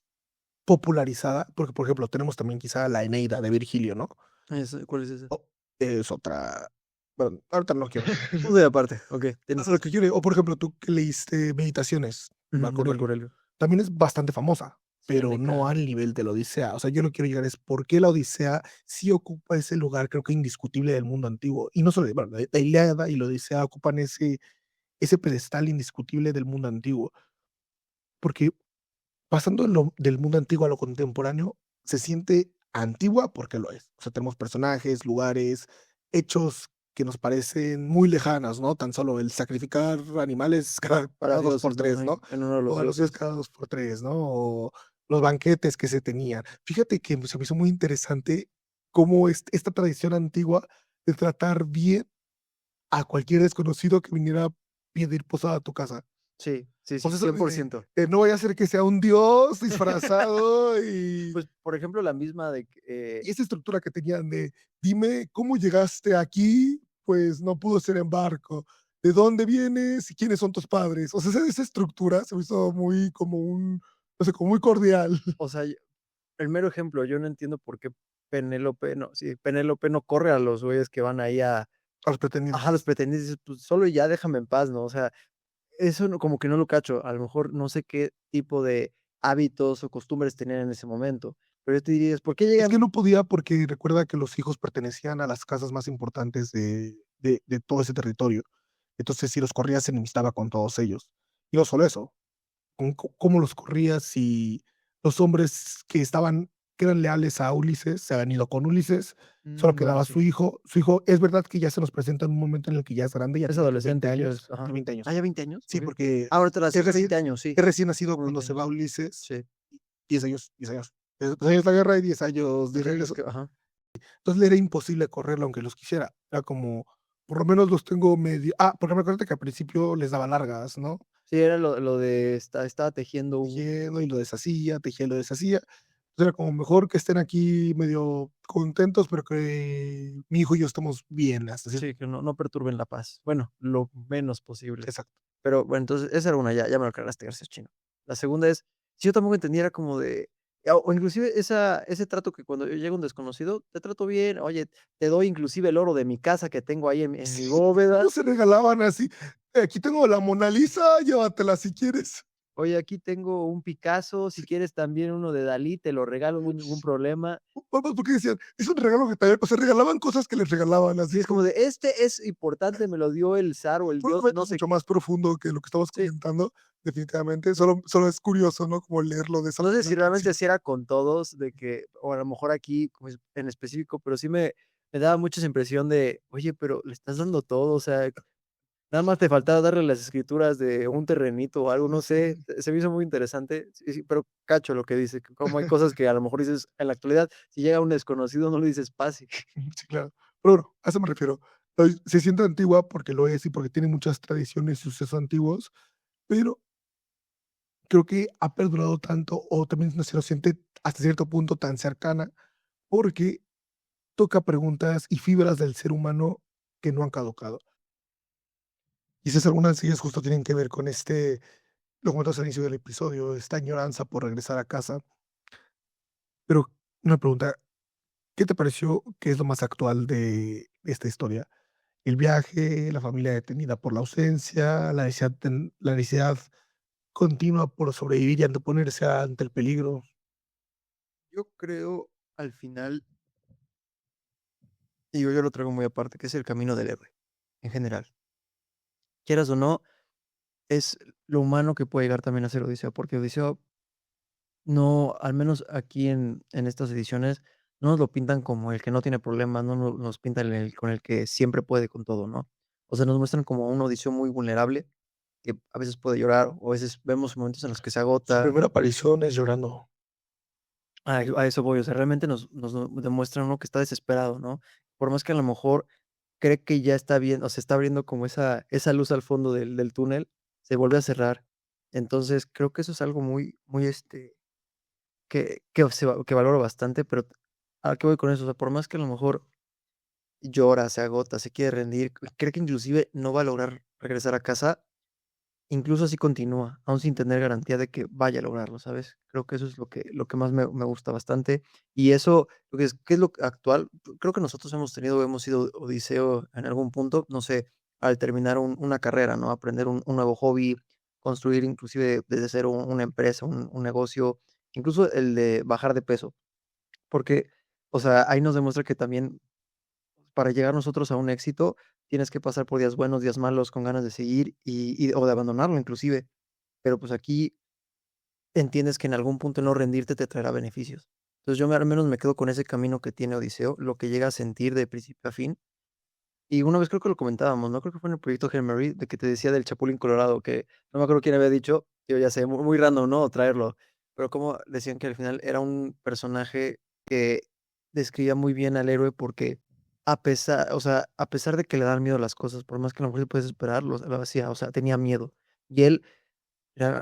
popularizada, porque, por ejemplo, tenemos también quizá la Eneida de Virgilio, ¿no? ¿cuál es ese? O es otra, bueno, ahorita no quiero. Punto y aparte, okey, tienes Lo que quiero, o por ejemplo, tú que leíste Meditaciones, ujú, Marco de Marco Aurelio, Aurelio. también es bastante famosa, pero no Séneca. al nivel de la Odisea. O sea, yo lo quiero llegar es por qué la Odisea sí ocupa ese lugar, creo que indiscutible del mundo antiguo. Y no solo, bueno, la Ilíada y la Odisea ocupan ese pedestal indiscutible del mundo antiguo, porque pasando del mundo antiguo a lo contemporáneo, se siente antigua porque lo es. O sea, tenemos personajes, lugares, hechos que nos parecen muy lejanos, ¿no? Tan solo el sacrificar animales Para cada 2 por dioses, ¿no? 3, Ahí, ¿no? en honor a los O a los dioses dioses. cada 2 por 3, ¿no? O los banquetes que se tenían. Fíjate que se me hizo muy interesante cómo esta tradición antigua de tratar bien a cualquier desconocido que viniera a pedir posada a tu casa. Sí, sí, O sí, sea, eso cien por de ciento. no vaya a ser que sea un dios disfrazado y Pues, por ejemplo, la misma de que, esa estructura que tenían de: "Dime cómo llegaste aquí, pues no pudo ser en barco, ¿de dónde vienes y quiénes son tus padres?". O sea, esa estructura se me hizo muy como un, no sé, como muy cordial. o sea, el mero ejemplo, yo no entiendo por qué Penélope no corre a los güeyes que van ahí a A los ajá, los pretendientes. pretendientes, pues, solo y ya déjame en paz, ¿no? O sea, eso no como que no lo cacho, a lo mejor no sé qué tipo de hábitos o costumbres tenían en ese momento, pero yo te diría, ¿por qué Es que llegan? no podía porque recuerda que los hijos pertenecían a las casas más importantes de todo ese territorio. Entonces, si los corría, se enemistaba con todos ellos. Y no solo eso, cómo los corría si los hombres que eran leales a Ulises se habían ido con Ulises, solo Bueno, quedaba sí. su hijo es verdad que ya se nos presenta en un momento en el que ya es grande, ya Es tiene que 20 adolescente, años, quieres ajá. tiene 20 Ah, años. ¿ya 20 años? Sí, Okey. porque Ah, ahorita es hace recién 20 años, sí, es recién nacido como cuando 20 se va años. Ulises, Sí. 10 años, 10 años. 10 años la guerra y 10 años de Ujú, es regreso. que ajá. Entonces, le era imposible correrlo aunque los quisiera. Era como, por lo menos los tengo medio porque me acuerdo que al principio les daba largas, ¿no? Sí, era lo de estaba tejiendo un Tejiendo y lo deshacía, tejía y lo deshacía. Entonces era como mejor que estén aquí medio contentos, pero que mi hijo y yo estemos bien hasta cierto. sí, que no perturben la paz. Bueno, lo menos posible. Exacto. Pero bueno, entonces esa era una, ya me lo aclaraste, gracias, chino. La segunda es, si yo tampoco entendía, como de o inclusive ese trato que cuando llega un desconocido, te trato bien, oye, te doy inclusive el oro de mi casa que tengo ahí en mi Sí, bóveda. no se regalaban así. Aquí tengo la Mona Lisa, llévatela si quieres. Oye, aquí tengo un Picasso, si Sí, quieres también uno de Dalí, te lo regalo, no hay ningún problema. porque decían, es un regalo que también, o sea, regalaban cosas que les regalaban, Sí, así es como como de, este es importante, me lo dio el zar o el dios, probablemente no es sé mucho qué. más profundo que lo que estamos Sí, comentando, definitivamente. Solo es curioso, ¿no? Como leerlo de esa no sé si manera tan realmente simple. así era con todos, de que, o a lo mejor aquí, pues, en específico, pero sí me daba mucha esa impresión de, oye, pero le estás dando todo, o sea, nada más te faltaba darle las escrituras de un terrenito o algo, no sé, se me hizo muy interesante, sí, sí, pero cacho lo que dice, que como hay cosas que a lo mejor dices en la actualidad, si llega un desconocido, no le dices pase. Sí, claro. Pero bueno, a eso me refiero. Se siente antigua porque lo es y porque tiene muchas tradiciones y sucesos antiguos, pero creo que ha perdurado tanto o también no se lo siente hasta cierto punto tan cercana porque toca preguntas y fibras del ser humano que no han caducado. Y esas algunas de ellas justo tienen que ver con lo comentas al inicio del episodio, esta añoranza por regresar a casa. Pero una pregunta, ¿qué te pareció que es lo más actual de esta historia? El viaje, la familia detenida por la ausencia, la necesidad continua por sobrevivir y anteponerse ante el peligro. Yo creo, al final, digo, yo lo traigo muy aparte, que es el camino del héroe, en general. Quieras o no, es lo humano que puede llegar también a ser Odiseo, porque Odiseo no, al menos aquí en estas ediciones, no nos lo pintan como el que no tiene problemas, no nos pintan con el que siempre puede con todo, ¿no? O sea, nos muestran como a un Odiseo muy vulnerable, que a veces puede llorar, o a veces vemos momentos en los que se Su agota. primera aparición es llorando. A eso voy, o sea, realmente nos demuestra uno que está desesperado, ¿no? Por más que a lo mejor cree que ya está bien, o se está abriendo como esa luz al fondo del túnel, se vuelve a cerrar. Entonces, creo que eso es algo muy, que valoro bastante, pero, ¿a qué voy con eso? O sea, por más que a lo mejor llora, se agota, se quiere rendir, cree que inclusive no va a lograr regresar a casa. Incluso así continúa, aún sin tener garantía de que vaya a lograrlo, ¿sabes? Creo que eso es lo que más me gusta bastante. Y eso, lo que es ¿qué es lo actual? Creo que nosotros hemos sido Odiseo en algún punto, no sé, al terminar una carrera, ¿no? Aprender un nuevo hobby, construir inclusive desde cero una empresa, un negocio, incluso el de bajar de peso, porque, o sea, ahí nos demuestra que también para llegar nosotros a un éxito, tienes que pasar por días buenos, días malos, con ganas de seguir o de abandonarlo inclusive. Pero, pues, aquí entiendes que en algún punto el no rendirte te traerá beneficios. Entonces, al menos me quedo con ese camino que tiene Odiseo, lo que llega a sentir de principio a fin. Y una vez creo que lo comentábamos, ¿no? Creo que fue en el proyecto Hail Mary, de que te decía del Chapulín Colorado, que no me acuerdo quién había dicho, yo ya sé, muy random, ¿no? Traerlo, pero como decían que al final era un personaje que describía muy bien al héroe porque o sea, a pesar de que le dan miedo las cosas, por más que a lo mejor se puedes esperar, lo hacía, o sea, tenía miedo. Y él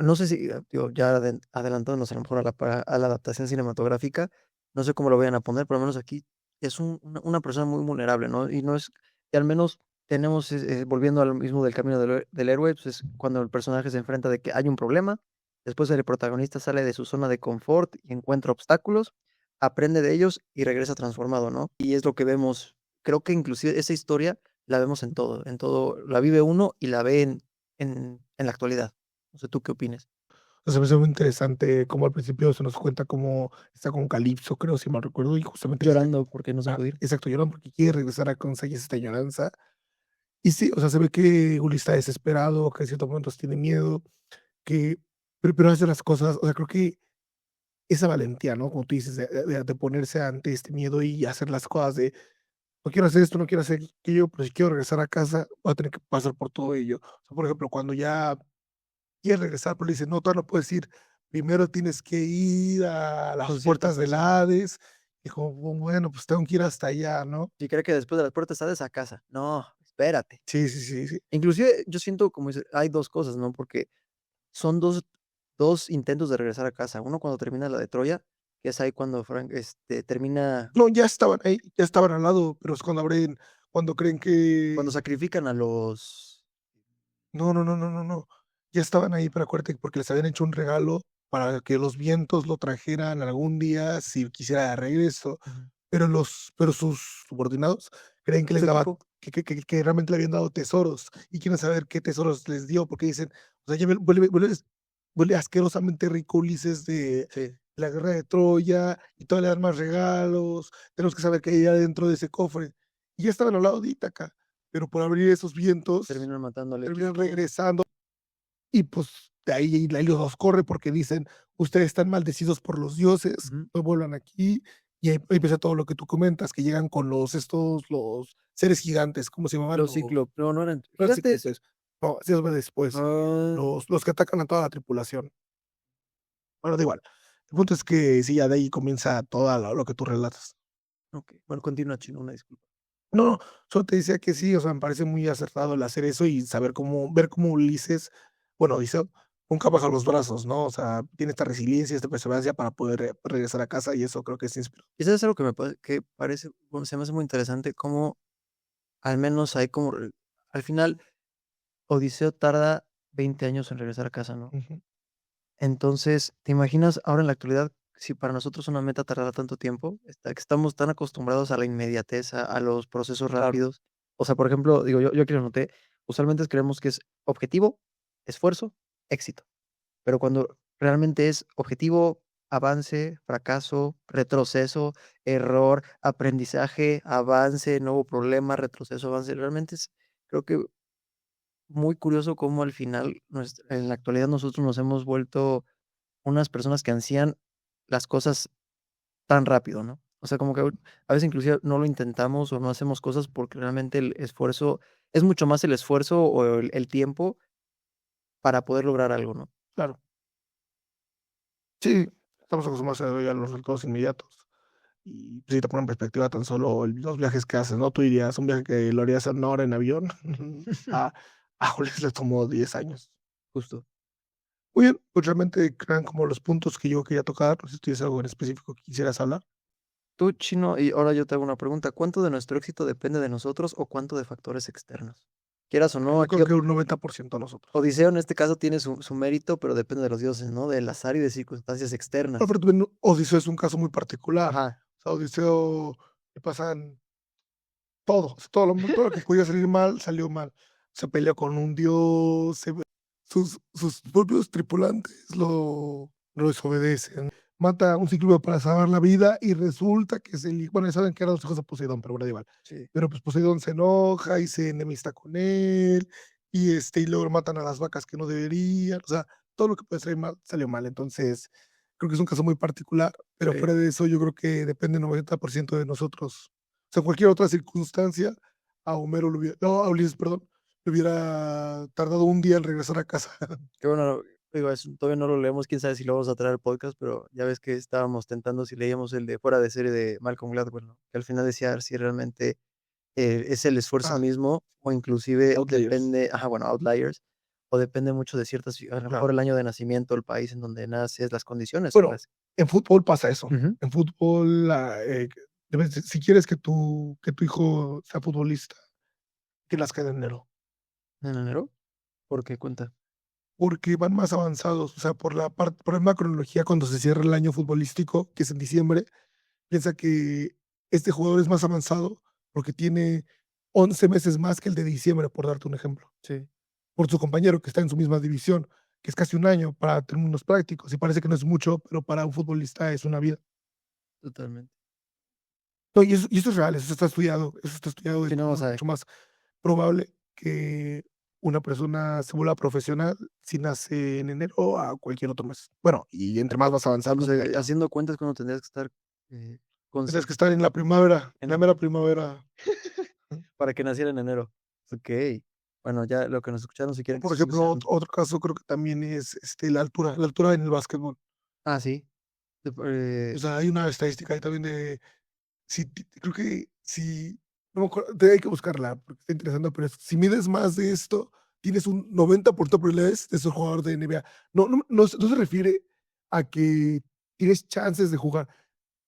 no sé si, digo, ya adelantándonos a lo mejor a la adaptación cinematográfica, no sé cómo lo vayan a poner, pero al menos aquí es una persona muy vulnerable, ¿no? Y no es y al menos tenemos, volviendo a lo mismo del camino del héroe, pues, es cuando el personaje se enfrenta de que hay un problema, después el protagonista sale de su zona de confort y encuentra obstáculos, aprende de ellos y regresa transformado, ¿no? Y es lo que vemos, creo que inclusive esa historia la vemos en todo, la vive uno y la ve en la actualidad. No sé, ¿tú qué opines? O sea, me hace muy interesante cómo al principio se nos cuenta cómo está con Calipso, creo, si mal recuerdo, y justamente dice Llorando porque no se puede ir. exacto, llorando porque quiere regresar a conseguir esta añoranza. Y sí, o sea, se ve que Uli está desesperado, que en ciertos momentos tiene miedo, que pero hace las cosas, o sea, creo que esa valentía, ¿no? Como tú dices, de ponerse ante este miedo y hacer las cosas de: "No quiero hacer esto, no quiero hacer aquello, pero si quiero regresar a casa, voy a tener que pasar por todo ello". O sea, por ejemplo, cuando ya quiere regresar, pero le dicen: "No, todavía no puedes ir, primero tienes que ir a las Con cierto puertas del peso. Hades", dijo: "Bueno, pues tengo que ir hasta allá", ¿no? Y cree que después de las puertas sales a casa. No, espérate. Sí, sí, sí, sí. Inclusive, yo siento como dice, hay 2 cosas, ¿no? Porque son dos intentos de regresar a casa. Uno cuando termina la de Troya, que es ahí cuando Frank, termina No, ya estaban ahí, ya estaban al lado, pero es cuando abren, cuando creen cuando que sacrifican a los no, no, no, no, no, no, ya estaban ahí, pero acuérdate que porque les habían hecho un regalo para que los vientos lo trajeran algún día si quisiera de regreso, ujú, pero sus subordinados creen que les su daba equipo. que realmente le habían dado tesoros y quieren saber qué tesoros les dio, porque dicen, o sea, ya vuelve asquerosamente rico Ulises de Sí, la guerra de Troya y todavía le dan más regalos, tenemos que saber qué hay adentro de ese cofre. Y ya estaban al lado de Ítaca, pero por abrir esos vientos terminan matando al terminan equipo. regresando y, pues, de ahí Helios los corre porque dicen: "Ustedes están maldecidos por los dioses, Ujú. no vuelvan aquí", y ahí empieza todo lo que tú comentas, que llegan con los seres gigantes, ¿cómo se llamaban? Los ciclo no eran No eran gigantes. cíclopes, no, sí, eso fue después, Ah, los que atacan a toda la tripulación. Bueno, da igual. El punto es que sí, ya de ahí comienza toda lo que tú relatas. okey. Bueno, continúa, chino, una disculpa. No, no, solo te decía que sí, o sea, me parece muy acertado el hacer eso y saber cómo ver cómo Ulises, bueno, Odiseo, nunca baja los brazos, ¿no? O sea, tiene esta resiliencia, esta perseverancia para poder regresar a casa y eso creo que es ¿Y sabes algo que parece, bueno, se me hace muy interesante? Cómo al menos hay como al final, Odiseo tarda 20 años en regresar a casa, ¿no? Ujú, Entonces, ¿te imaginas ahora en la actualidad si para nosotros una meta tardara tanto tiempo? Que estamos tan acostumbrados a la inmediatez, a los procesos claro. rápidos. O sea, por ejemplo, digo, yo aquí lo noté, usualmente creemos que es objetivo, esfuerzo, éxito. Pero cuando realmente es objetivo, avance, fracaso, retroceso, error, aprendizaje, avance, nuevo problema, retroceso, avance, realmente es, creo que muy curioso cómo al final, en la actualidad nosotros nos hemos vuelto unas personas que ansían las cosas tan rápido, ¿no? O sea, como que a veces inclusive no lo intentamos o no hacemos cosas porque realmente el esfuerzo es mucho más el esfuerzo o el tiempo para poder lograr algo, ¿no? Claro. Sí, estamos acostumbrados a los resultados inmediatos. Y si te ponen en perspectiva tan solo los viajes que haces, ¿no? Tú dirías, un viaje que lo harías en una hora en avión, a Jules les tomó 10 años. Justo. Muy bien, pues realmente eran como los puntos que yo quería tocar. No sé si tienes algo en específico que quisieras hablar. Tú, Chino, y ahora yo te hago una pregunta, ¿cuánto de nuestro éxito depende de nosotros o cuánto de factores externos? Quieras o no, Yo aquí creo que un 90% nosotros. Odiseo en este caso tiene su mérito, pero depende de los dioses, ¿no? Del azar y de circunstancias Bueno, externas. pero también Odiseo es un caso muy particular. Ajá, O sea, Odiseo le pasan todo, o sea, todo lo que podía salir mal, salió mal. Se peleó con un dios, sus propios tripulantes lo desobedecen. Mata a un cíclope para salvar la vida y resulta que es bueno, ya saben que eran los hijos de Poseidón, pero bueno, da igual. sí. Pero pues Poseidón se enoja y se enemista con él, y luego matan a las vacas que no deberían. O sea, todo lo que puede salir mal, salió mal. Entonces, creo que es un caso muy particular, pero Sí. fuera de eso, yo creo que depende 90% de nosotros. O sea, cualquier otra circunstancia, a Homero le hubiera no, a Ulises, perdón, le hubiera tardado un día en regresar a casa. Qué bueno, digo, todavía no lo leemos, quién sabe si lo vamos a traer al podcast, pero ya ves que estábamos tentando si leíamos el de fuera de serie de Malcolm Gladwell, ¿no? Que al final decía si realmente es el esfuerzo Ah, mismo o inclusive Outliers, depende, ajá, bueno, outliers, o depende mucho de ciertas, a lo mejor claro. el año de nacimiento, el país en donde naces, las condiciones son Bueno, las. en fútbol pasa eso. Ujú. En fútbol, si quieres que tu hijo sea futbolista, que nazca en enero, ¿En enero? ¿Por qué cuenta? porque van más avanzados. O sea, por la misma cronología, cuando se cierra el año futbolístico, que es en diciembre, piensa que este jugador es más avanzado porque tiene 11 meses más que el de diciembre, por darte un ejemplo. Sí, Por su compañero que está en su misma división, que es casi un año para términos prácticos, y parece que no es mucho, pero para un futbolista es una vida. totalmente. No, y eso es real, eso está estudiado, Sí, es no, o sea, mucho más probable que una persona se vuelva profesional si nace en enero a cualquier otro mes. Bueno, y entre más vas o avanzando, sea, peor. haciendo cuentas cuando tendrías que estar eh, Tienes consci- que estar en la en- mera primavera. para que naciera en enero. Ok. Bueno, ya lo que nos escucharon, si O, quieren que por ejemplo, sean. otro caso creo que también es, la altura en el básquetbol. Ah, sí. de- O eh, sea, hay una estadística ahí también de creo que si, no me acuerdo, hay que buscarla porque está interesante, pero si mides más de esto, tienes un 90% de probabilidades de ser jugador de NBA. No se refiere a que tienes chances de jugar,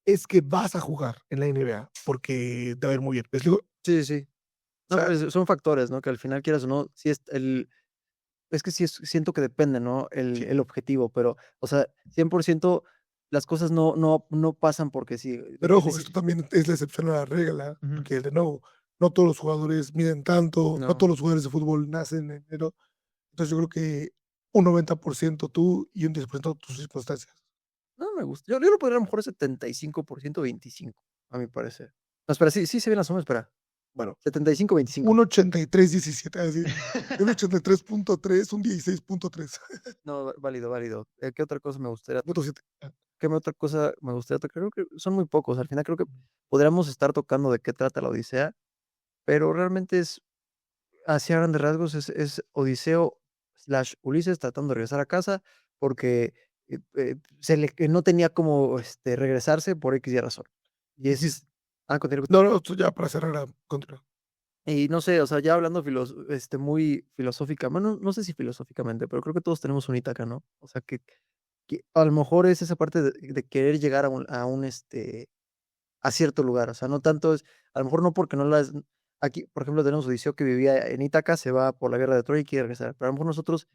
es que vas a jugar en la NBA porque te va a ir muy bien. ¿Me explico? O sí, sí, sí. No, sea, pues son factores, ¿no? Que al final quieras o no, sí es que sí siento que depende, ¿no? sí, El objetivo, pero, o sea, 100% las cosas no pasan porque sí. pero ojo, esto también es la excepción a la regla, Ujú. porque de nuevo, no todos los jugadores miden tanto, no No, todos los jugadores de fútbol nacen en enero. Entonces yo creo que un 90% tú y un 10% tus circunstancias. no me gusta. Yo lo podría a lo mejor 75% 25, a mi parecer. No, espera, sí se ven las sumas, espera. Bueno, 75 25. un 83.17, así, un 83.3, un 16.3, No, válido, válido. ¿Qué otra cosa me gustaría? punto 7. Otra cosa me gustaría tocar? Creo que son muy pocos. Al final creo que podríamos estar tocando de qué trata la Odisea, pero realmente es, hacia grandes rasgos, es Odiseo slash Ulises tratando de regresar a casa porque que no tenía como regresarse por X y razón. Y es. Continúa. No, no, esto ya para cerrar, continúa. Y no sé, o sea, ya hablando muy filosófica, bueno, no sé si filosóficamente, pero creo que todos tenemos un Ítaca, ¿no? O sea, que a lo mejor es esa parte de querer llegar a cierto lugar, o sea, no tanto es, a lo mejor no porque no las, aquí, por ejemplo, tenemos Odiseo que vivía en Ítaca, se va por la guerra de Troya y quiere regresar, pero a lo mejor nosotros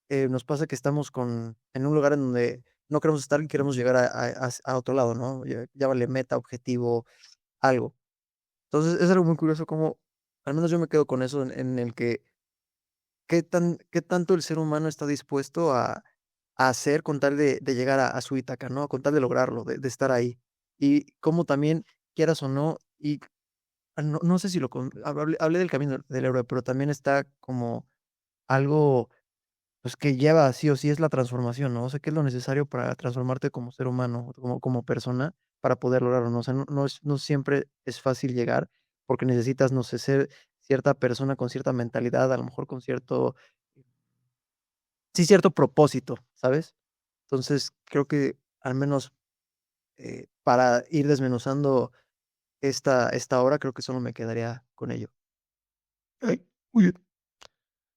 nos pasa que estamos en un lugar en donde no queremos estar y queremos llegar a otro lado, ¿no? Ya vale meta, objetivo, algo. Entonces, es algo muy curioso como, al menos yo me quedo con eso en el que qué tanto el ser humano está dispuesto a hacer con tal de llegar a su Ítaca, ¿no? Con tal de lograrlo, de estar ahí. Y cómo también, quieras o no, y no sé si hablé del camino del héroe, pero también está como algo, pues, que lleva sí o sí es la transformación, ¿no? O sea, ¿qué es lo necesario para transformarte como ser humano, como persona? para poder lograrlo, ¿no? O sea, no siempre es fácil llegar, porque necesitas, no sé, ser cierta persona con cierta mentalidad, a lo mejor con cierto sí, cierto propósito, ¿sabes? Entonces, creo que al menos, para ir desmenuzando esta obra, creo que solo me quedaría con ello. Muy bien.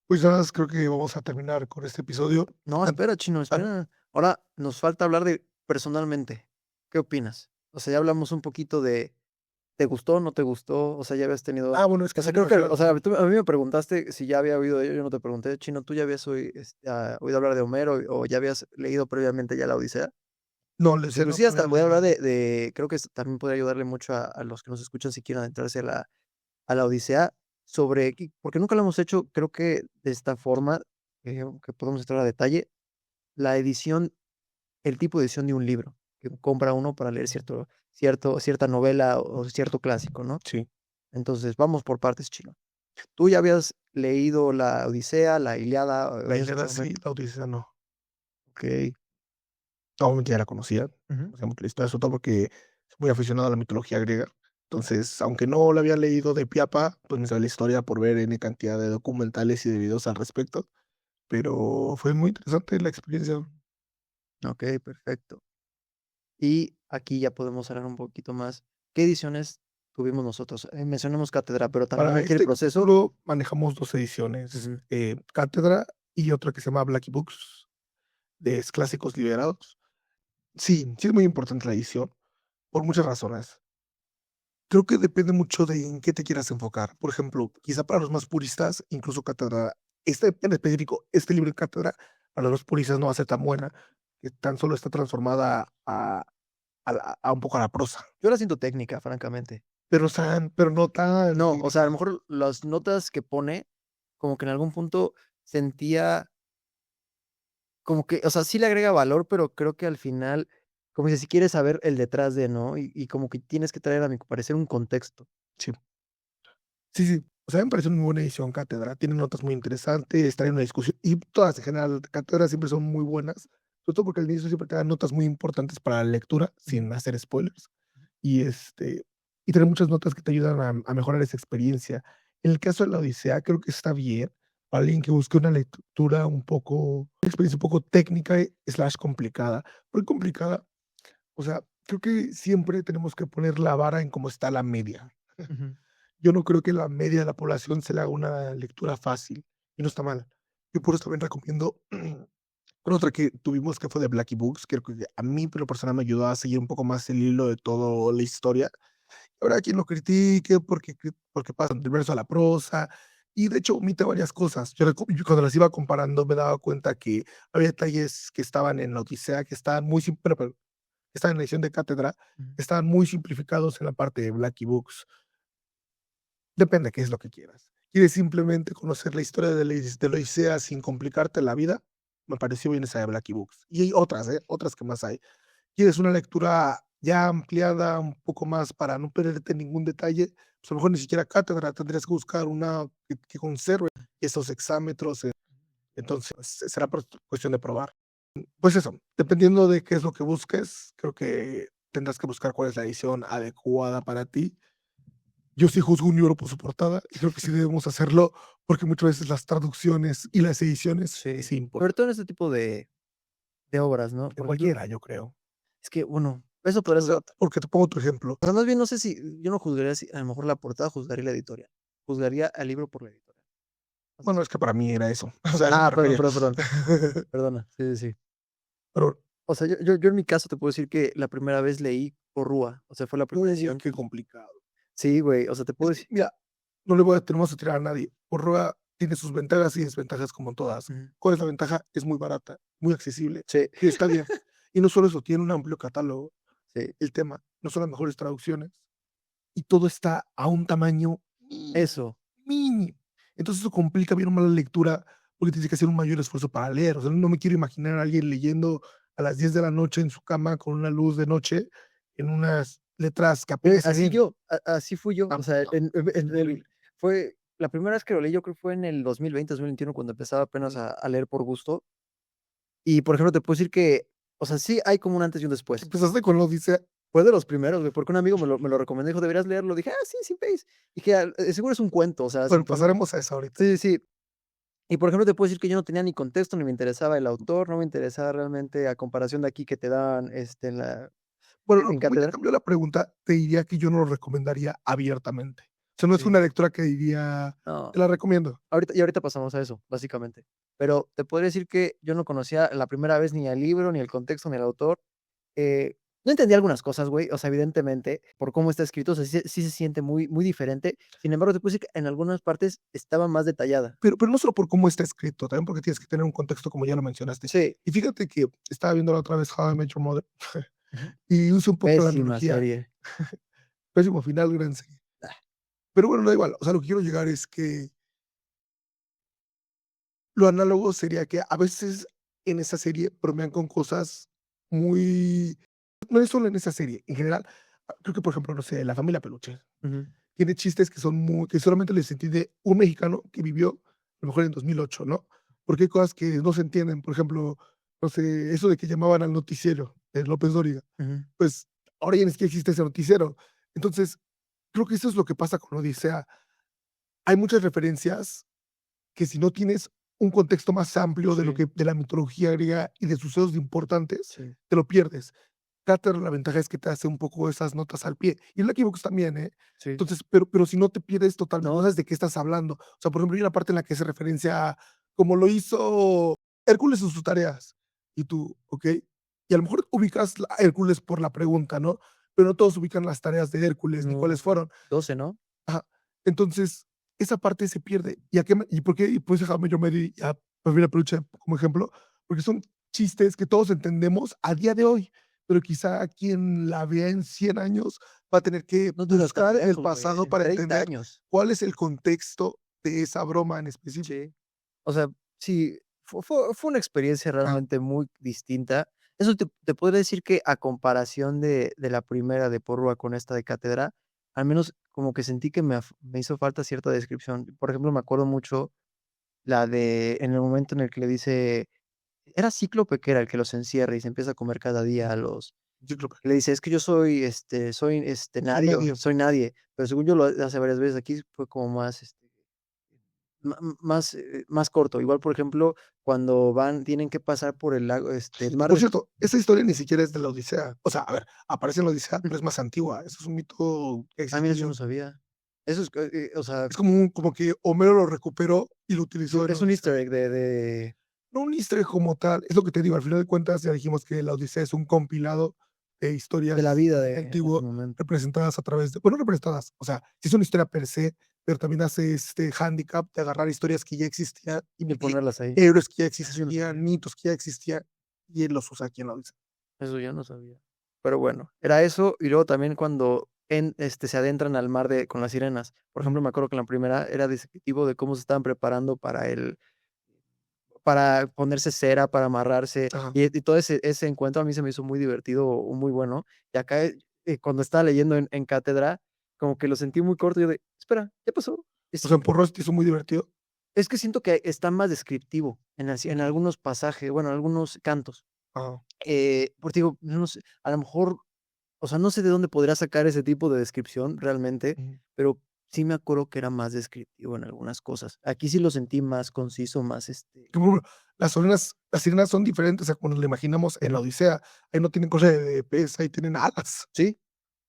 Pues nada más creo que vamos a terminar con este episodio. No, An espera, Chino, ah, espera. Ahora nos falta hablar de personalmente, ¿qué opinas? O sea, ya hablamos un poquito de, ¿te gustó, no te gustó? O sea, ya habías tenido bueno, es que o sea, sí me creo que, refiero o sea, tú a mí me preguntaste si ya había oído de ello, yo no te pregunté, Chino, ¿tú ya habías oído hablar de Homero o ya habías leído previamente ya la Odisea? no, le decía no Inclusive hasta sabía voy a nada. hablar de creo que también podría ayudarle mucho a los que nos escuchan si quieren adentrarse a la Odisea, sobre porque nunca lo hemos hecho, creo que de esta forma, que podemos entrar a detalle, la edición, el tipo de edición de un libro, que compra uno para leer cierta novela o cierto clásico, ¿no? Sí, Entonces, vamos por partes, Chino. ¿Tú ya habías leído la Odisea, la Ilíada, o la habías Ilíada escuchado sí, Homero? la Odisea no. Okey. Obviamente ya la conocía, Ujú. conocía mucho la historia, sobre todo porque soy muy aficionado a la mitología griega. Entonces, aunque no la había leído de pie a pa, pues me sabía la historia por ver N cantidad de documentales y de videos al respecto, pero fue muy interesante la experiencia. Okey, perfecto. Y aquí ya podemos hablar un poquito más. ¿Qué ediciones tuvimos nosotros? Mencionamos Cátedra, pero también Para aquí el este proceso. capítulo manejamos 2 ediciones, Ujú, Cátedra y otra que se llama Blackie Books, de Clásicos Liberados. Sí, sí es muy importante la edición, por muchas razones. Creo que depende mucho de en qué te quieras enfocar. Por ejemplo, quizá para los más puristas, incluso Cátedra, en específico, este libro de Cátedra, para los puristas no va a ser tan buena, que tan solo está transformada a un poco a la prosa, yo la siento técnica, francamente. pero no tan No, o sea, a lo técnica. mejor las notas que pone, como que en algún punto sentía como que, o sea, sí le agrega valor, pero creo que al final, como dice, si quieres saber el detrás de, ¿no? Y como que tienes que traer, a mi parecer, un contexto. Sí, sí, sí. O sea, me parece una muy buena edición Cátedra, tiene notas muy interesantes, trae una discusión, y todas en general, Cátedra siempre son muy buenas, sobre todo porque al inicio siempre te dan notas muy importantes para la lectura, Ujú, sin hacer spoilers. Y, y tener muchas notas que te ayudan a mejorar esa experiencia. En el caso de la Odisea, creo que está bien para alguien que busque una lectura un poco, una experiencia un poco técnica slash complicada. ¿Por qué complicada? O sea, creo que siempre tenemos que poner la vara en cómo está la media. ujú. Yo no creo que la media de la población se le haga una lectura fácil, y no está mal. Yo por eso también recomiendo con otra que tuvimos que fue de Blackie Books, creo que a mí, pero personal, me ayudó a seguir un poco más el hilo de toda la historia. Habrá quien lo critique porque pasan del verso a la prosa, y de hecho omite varias cosas. Yo cuando las iba comparando me daba cuenta que había detalles que estaban en la Odisea, que estaban muy pero que estaban en la edición de Cátedra, Ujú. que estaban muy simplificados en la parte de Blackie Books. Depende qué es lo que quieras. ¿Quieres simplemente conocer la historia de la Odisea sin complicarte la vida? Me pareció bien esa de Blackie Books. Y hay otras, otras que más hay. ¿Quieres una lectura ya ampliada, un poco más para no perderte ningún detalle? Pues a lo mejor ni siquiera Cátedra, tendrías que buscar una que conserve esos exámetros. Entonces, será cuestión de probar. Pues eso, dependiendo de qué es lo que busques, creo que tendrás que buscar cuál es la edición adecuada para ti. Yo sí juzgo un libro por su portada y creo que sí debemos hacerlo porque muchas veces las traducciones y las ediciones Sí, sí sobre importan. todo en este tipo de obras, ¿no? En Por ejemplo, cualquiera, yo creo. es que, bueno, eso podría O ser sea, porque te pongo otro ejemplo. o sea, más bien no sé si yo no juzgaría si a lo mejor la portada, juzgaría la editorial. Juzgaría al libro por la editorial. O sea, Bueno, es que para mí era eso. O sea, a eso me perdón, refería. perdón, perdón. Perdona. Sí, sí, sí. Pero, O sea, yo en mi caso te puedo decir que la primera vez leí Porrúa, o sea, fue la primera edición. qué complicado. Sí, güey, o sea, te Es puedo que, decir. mira, tenemos a tirar a nadie. Porroa tiene sus ventajas y desventajas como todas. Ujú. ¿Cuál es la ventaja? Es muy barata, muy accesible Sí, y está bien. Y no solo eso, tiene un amplio catálogo. sí, El tema, no son las mejores traducciones y todo está a un tamaño mínimo, eso. mínimo. Entonces eso complica bien o mal la lectura porque tienes que hacer un mayor esfuerzo para leer. O sea, no me quiero imaginar a alguien leyendo a las 10 de la noche en su cama con una luz de noche en unas letras que Güey, apenas se así ven. yo, así fui yo, Ah, o sea, no, en el horrible. fue la primera vez que lo leí, yo creo que fue en el 2020, 2021, cuando empezaba apenas a leer por gusto. Y, por ejemplo, te puedo decir que, o sea, sí hay como un antes y un después. Empezaste con la Odisea. Fue de los primeros, güey, porque un amigo me lo recomendó, dijo: "Deberías leerlo". Dije: "Ah, sí, sin pex". Dije: seguro es un cuento", o sea, Bueno, sin problema. pasaremos a eso ahorita. Sí, sí, sí. Y, por ejemplo, te puedo decir que yo no tenía ni contexto, ni me interesaba el autor, no me interesaba realmente a comparación de aquí que te dan, en la Bueno, en como ya cátedra. cambió la pregunta, te diría que yo no lo recomendaría abiertamente. O sea, no es Sí. una lectura que diría: No, "Te la recomiendo". ahorita pasamos a eso, básicamente. Pero te podría decir que yo no conocía la primera vez ni el libro, ni el contexto, ni el autor. Eh, no entendía algunas cosas, güey, o sea, evidentemente, por cómo está escrito, o sea, sí se siente muy muy diferente. Sin embargo, te puedo decir que en algunas partes estaba más detallada. Pero no solo por cómo está escrito, también porque tienes que tener un contexto, como ya lo mencionaste. Sí. Y fíjate que estaba viendo la otra vez How I Met Your Mother, Ujú. y uso un poco la Pésima analogía, serie. pésimo final, gran serie. Ah, Pero bueno, da igual, o sea, lo que quiero llegar es que lo análogo sería que a veces en esa serie bromean con cosas muy no es solo en esa serie, en general, creo que, por ejemplo, no sé, La Familia Peluche, ujú, tiene chistes que son muy que solamente les entiende un mexicano que vivió, a lo mejor en 2008, ¿no? Porque hay cosas que no se entienden, por ejemplo, no sé, eso de que llamaban al noticiero de López Dóriga, ujú. pues, ahora ya ni siquiera existe ese noticiero. Entonces, creo que eso es lo que pasa con Odisea. Hay muchas referencias que si no tienes un contexto más amplio de lo Sí, que de la mitología griega y de sucesos importantes, sí, te lo pierdes. Cátedra, la ventaja es que te hace un poco esas notas al pie, y en Lucky Books también, ¿eh? sí. Entonces, pero si no te pierdes totalmente, no No, sabes de qué estás hablando. O sea, por ejemplo, hay una parte en la que hace referencia a como lo hizo Hércules en sus tareas, y tú, okey, y a lo mejor ubicas a Hércules por la pregunta, ¿no? Pero no todos ubican las tareas de Hércules, ni cuáles no, fueron. 12, ¿no? Ajá. Entonces, esa parte se pierde. ¿Y a qué me y por qué? Y pues déjame yo me di a Familia Peluche como ejemplo, porque son chistes que todos entendemos a día de hoy, pero quizá quien la vea en 100 años va a tener que No te tan buscar en el lejos, güey, pasado en para 30 entender años. cuál es el contexto de esa broma en específico. Sí. O sea, sí, fue una experiencia Ah, realmente muy distinta. Eso te podría decir que a comparación de la primera de Porrúa con esta de Cátedra, al menos como que sentí que me hizo falta cierta descripción. Por ejemplo, me acuerdo mucho la de en el momento en el que le dice era Cíclope que era el que los encierra y se empieza a comer cada día a los yo creo que le dice: "Es que yo soy, soy, soy nadie, nadie. soy nadie", pero según yo lo hace varias veces, aquí fue como más, más corto. Igual, por ejemplo, cuando tienen que pasar por el lago, el Que mar por de cierto, esa historia ni siquiera es de la Odisea. O sea, a ver, aparece en la Odisea, pero ujú. es más antigua. Eso es un mito que ha Ah, mira, eso yo existido. no sabía. Eso es, o sea, Es como que Homero lo recuperó y lo utilizó en es un Odisea. easter egg de No un easter egg como tal, es lo que te digo, al final de cuentas ya dijimos que la Odisea es un compilado de la historias vida de ese antiguo momento, representadas a través de bueno, representadas, o sea, sí es una historia per se, pero también hace este handicap de agarrar historias que ya existían y y de ponerlas ahí. héroes que ya Eso yo no existían, sabía, mitos que ya existían, y él los usa aquí en la Odisea. eso yo no sabía. Pero bueno, era eso, y luego también cuando se adentran al mar con las sirenas. Por Ujú. ejemplo, me acuerdo que en la primera era descriptivo de cómo se estaban preparando para ponerse cera, para amarrarse, Ajá. y todo ese encuentro a mí se me hizo muy divertido, o muy bueno. Y acá, cuando estaba leyendo en cátedra, como que lo sentí muy corto, y yo de: "Espera, ¿ya pasó?". O sea, en Porro se te hizo muy divertido. Es que siento que está más descriptivo en Ujú. algunos pasajes, bueno, en algunos cantos. Ajá. Porque digo, no sé, a lo mejor, o sea, no sé de dónde podría sacar ese tipo de descripción realmente, Ujú. pero sí me acuerdo que era más descriptivo en algunas cosas. Aquí sí lo sentí más conciso, más, Que, por ejemplo, las sirenas son diferentes a como lo imaginamos en la ujú. Odisea. Ahí no tienen cola de pez, ahí tienen alas. Sí.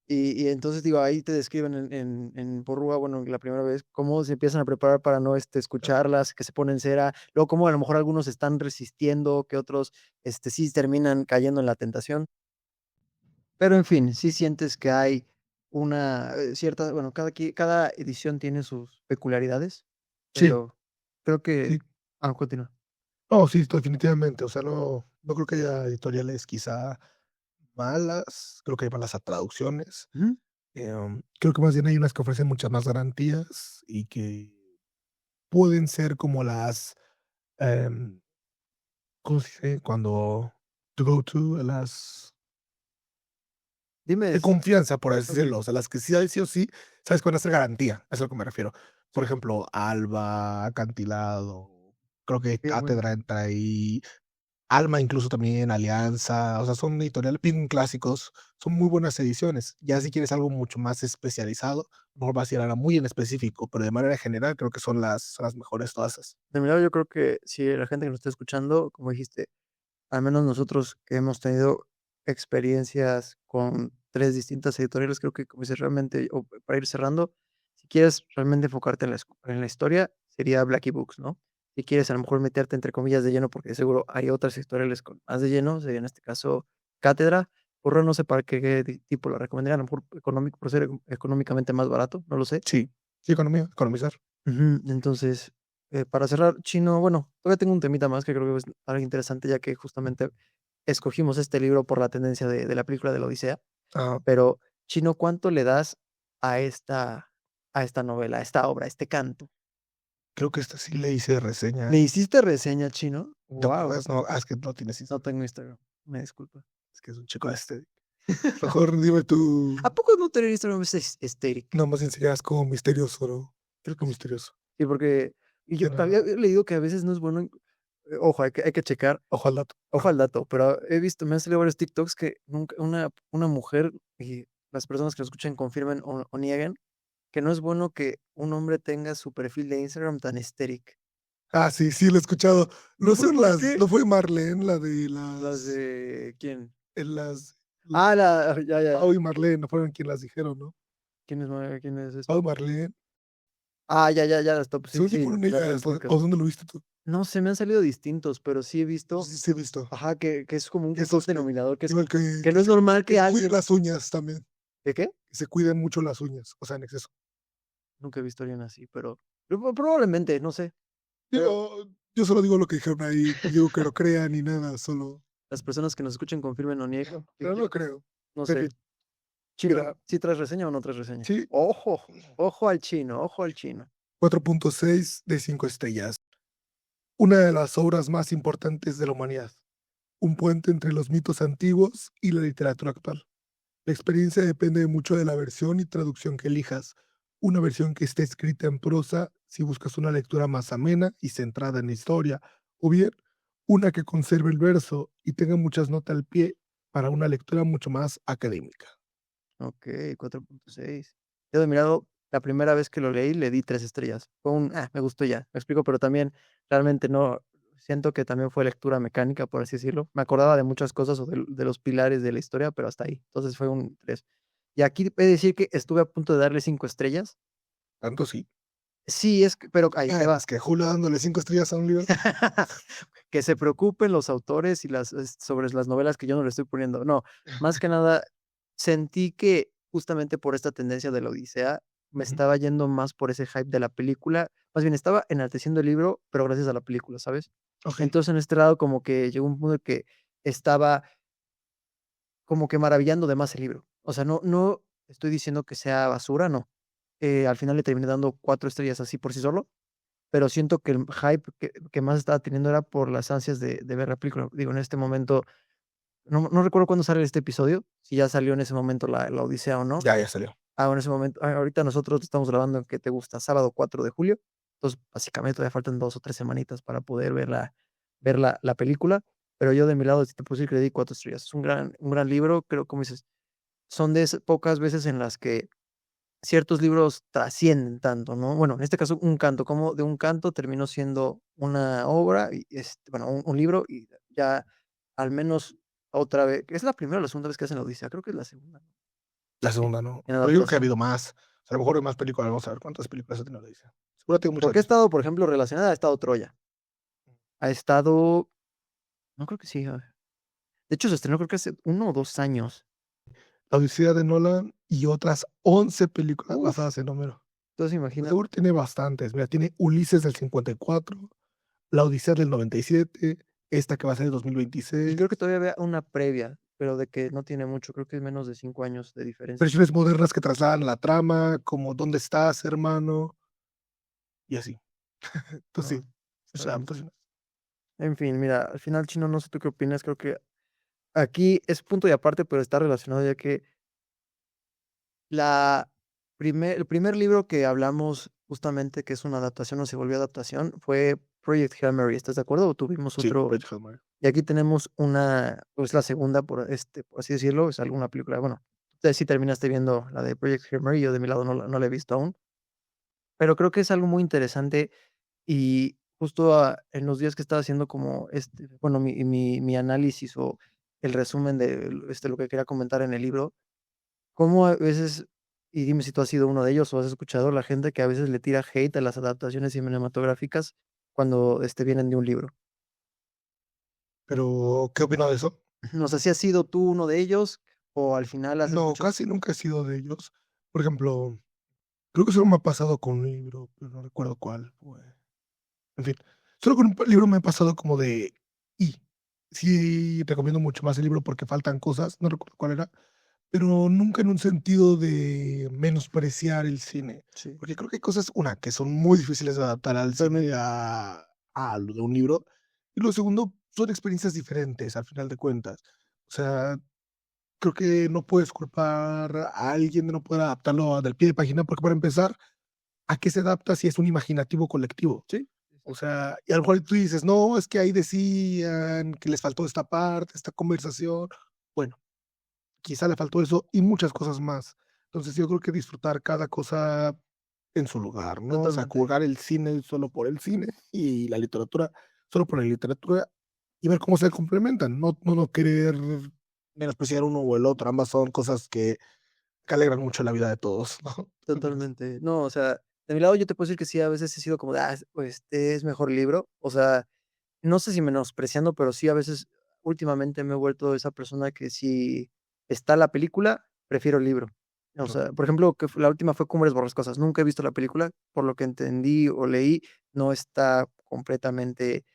Y entonces, digo, ahí te describen en Porrúa, bueno, la primera vez, cómo se empiezan a preparar para no, escucharlas, que se ponen cera, luego cómo a lo mejor algunos están resistiendo, que otros, sí terminan cayendo en la tentación. Pero, en fin, sí sientes que hay una, cierta bueno, cada edición tiene sus peculiaridades, Sí, pero creo sí. que continúa. No, sí, definitivamente. O sea, no creo que haya editoriales quizá malas, creo que hay malas a traducciones. Ujú. Creo que más bien hay unas que ofrecen muchas más garantías y que pueden ser como las, em, ¿cómo se dice? Cuando to go to, las Dime de confianza, por así okey, decirlo. O sea, las que sí o sí, sabes que van a ser garantía, a eso es a lo que me refiero. Por sí, ejemplo, Alba, Acantilado, creo que qué bueno. Cátedra entra ahí. Alma incluso también, Alianza, o sea, son editoriales bien clásicos, son muy buenas ediciones. Ya si quieres algo mucho más especializado, mejor vas a ir a algo muy en específico, pero de manera general creo que son las mejores todas esas. De mi lado, yo creo que si la gente que nos está escuchando, como dijiste, al menos nosotros que hemos tenido experiencias con 3 distintas editoriales, creo que, como dices, realmente, o para ir cerrando, si quieres realmente enfocarte en la historia, sería Blackie Books, ¿no? Si quieres, a lo mejor, meterte, entre comillas, de lleno, porque seguro hay otras editoriales con más de lleno, sería en este caso Cátedra. Porro, no sé para qué tipo lo recomendaría, a lo mejor económico, por ser económicamente más barato, no lo sé. Sí, sí, economía, economizar. Ujú, entonces, para cerrar, Chino, bueno, todavía tengo un temita más que creo que es algo interesante, ya que justamente escogimos este libro por la tendencia de la película de la Odisea, Ah, pero, Chino, ¿cuánto le das a esta novela, a esta obra, a este canto? creo que esta sí le hice ¿Le reseña. hiciste reseña, Chino? ¿Te Wow, acuerdas? No, es que no tienes no Instagram, tengo Instagram, me disculpa. es que es un chico este. Mejor dime ¿A tú, poco no tener Instagram es aesthetic? no más enseñas como misterioso, ¿no? Creo que Como sí. misterioso. Sí, porque y yo De había nada. leído que a veces no es bueno, ojo, hay que checar. Ojo al dato. Ojo Ajá. al dato, pero he visto, me han salido varios TikToks que nunca una mujer, y las personas que lo escuchen confirmen o nieguen, que no es bueno que un hombre tenga su perfil de Instagram tan aesthetic. Ah, sí, sí, lo he escuchado. No sé por qué. No fue Marlene, la de ¿Las de quién? en las Ah, ya, ya. Pau y Marlene, no fueron quien las dijeron, ¿no? ¿Quién es Pau esta? y Marlene, Ah, ya, stop. Sí, según yo sí, fueron ya ellas, las ¿o ubicas. dónde lo viste tú? No sé, me han salido distintos, pero sí he visto, Sí, sí he visto. ajá, que es como un común Esos que denominador, que es igual que no es normal que que se alguien. cuiden las uñas también, ¿De qué? que se cuiden mucho las uñas, o sea, en exceso. Nunca he visto a alguien así, pero probablemente, no sé. Pero Yo solo digo lo que dijeron ahí, no digo que lo crean ni nada, solo las personas que nos escuchen confirmen o nieguen. pero no creo. No En sé. fin, Chino, mira, ¿sí traes reseña o no traes reseña? sí, Ojo, ojo al chino, ojo al chino. 4.6 de 5 estrellas. Una de las obras más importantes de la humanidad, un puente entre los mitos antiguos y la literatura actual. La experiencia depende mucho de la versión y traducción que elijas. Una versión que esté escrita en prosa si buscas una lectura más amena y centrada en la historia, o bien una que conserve el verso y tenga muchas notas al pie para una lectura mucho más académica. Okey, 4.6. Yo de mi lado, la primera vez que lo leí, le di 3 estrellas. Fue me gustó ya, me explico, pero también realmente no siento que también fue lectura mecánica, por así decirlo. Me acordaba de muchas cosas o de los pilares de la historia, pero hasta ahí. Entonces fue un 3. Y aquí he de decir que estuve a punto de darle 5 estrellas. Tanto sí. Sí, es que pero ahí te Ah, va. pues que Julio dándole 5 estrellas a un libro. Que se preocupen los autores y sobre las novelas que yo no le estoy poniendo. No, más que nada, sentí que justamente por esta tendencia de la Odisea, me Ujú. estaba yendo más por ese hype de la película, más bien estaba enalteciendo el libro, pero gracias a la película, ¿sabes? Ok. Entonces, en este lado como que llegó un punto en que estaba como que maravillando de más el libro. O sea, no estoy diciendo que sea basura, no. Al final le terminé dando 4 estrellas así por sí solo, pero siento que el hype que más estaba teniendo era por las ansias de ver la película. Digo, en este momento, no recuerdo cuándo sale este episodio, si ya salió en ese momento la Odisea o no. Ya, ya salió. En ese momento ahorita nosotros estamos grabando, ¿qué te gusta? Sábado 4 de julio. Entonces, básicamente, todavía faltan 2 o 3 semanitas para poder ver la película, pero yo de mi lado sí te puedo decir que le di 4 estrellas. Es un gran libro, creo, como dices, son de esas pocas veces en las que ciertos libros trascienden tanto, ¿no? Bueno, en este caso, un canto, como de un canto terminó siendo una obra y, bueno, un libro y ya al menos otra vez ¿es la primera o la segunda vez que hacen la Odisea? Creo que es la segunda, ¿no? La En segunda, ¿no? en Pero yo creo que ha adaptación. habido más. O sea, a lo mejor hay más películas. Vamos a ver cuántas películas ha tenido la Odisea. Seguro tiene muchas Porque ha más. estado, por ejemplo, relacionada, ha estado Troya, ha estado no creo que sí, de hecho, se estrenó creo que hace 1 o 2 años. La Odisea de Nolan y otras 11 películas Uf, basadas en Homero. entonces De imagínate. seguro tiene bastantes. Mira, tiene Ulises del 54, La Odisea del 97, esta que va a ser en Y creo 2026. que todavía había una previa, pero de que no tiene mucho, creo que es menos de 5 años de diferencia. Versiones modernas que trasladan la trama, como ¿Dónde estás, hermano? Y así. Entonces No, sí, está es bien. adaptación. En fin, mira, al final, Chino, no sé tú qué opinas, creo que aquí es punto y aparte, pero está relacionado, ya que el primer libro que hablamos, justamente, que es una adaptación o se volvió adaptación, fue Project Hail Mary, ¿estás de acuerdo? ¿O tuvimos Sí, otro? Project Hail Mary. Y aquí tenemos una, pues la segunda, por así decirlo, es alguna película. Bueno, ustedes sí terminaste viendo la de Project Hail Mary, yo de mi lado no la he visto aún, pero creo que es algo muy interesante y justo en los días que estaba haciendo como bueno, mi análisis o el resumen de lo que quería comentar en el libro, cómo a veces, y dime si tú has sido uno de ellos o has escuchado la gente que a veces le tira hate a las adaptaciones cinematográficas cuando vienen de un libro. Pero, ¿qué opinas de eso? No sé si has sido tú uno de ellos o al final has No, escuchado. casi nunca he sido de ellos. Por ejemplo, creo que solo me ha pasado con un libro, pero no recuerdo cuál fue. En fin, solo con un libro me ha pasado como de y sí recomiendo mucho más el libro porque faltan cosas, no recuerdo cuál era, pero nunca en un sentido de menospreciar el cine, Sí, porque creo que hay cosas, una, que son muy difíciles de adaptar al cine, a lo de un libro, y lo segundo, son experiencias diferentes al final de cuentas. O sea, creo que no puedes culpar a alguien de no poder adaptarlo del pie de página, porque para empezar, ¿a qué se adapta si es un imaginativo colectivo? sí, O sea, y a lo mejor tú dices: "No, es que ahí decían que les faltó esta parte, esta conversación". Bueno, quizá le faltó eso y muchas cosas más. Entonces, yo creo que disfrutar cada cosa en su lugar, ¿no? O sea, totalmente. juzgar el cine solo por el cine y la literatura solo por la literatura y ver cómo se complementan, no querer menospreciar uno o el otro, ambas son cosas que alegran mucho la vida de todos, ¿no? ¿Tú qué opinas? Totalmente. No, o sea, de mi lado yo te puedo decir que sí, a veces he sido como de, pues, es mejor libro. O sea, no sé si menospreciando, pero sí a veces últimamente me he vuelto esa persona que si está la película, prefiero el libro. O Okey, sea, por ejemplo, la última fue Cumbres Borrascosas. Nunca he visto la película, por lo que entendí o leí, no está completamente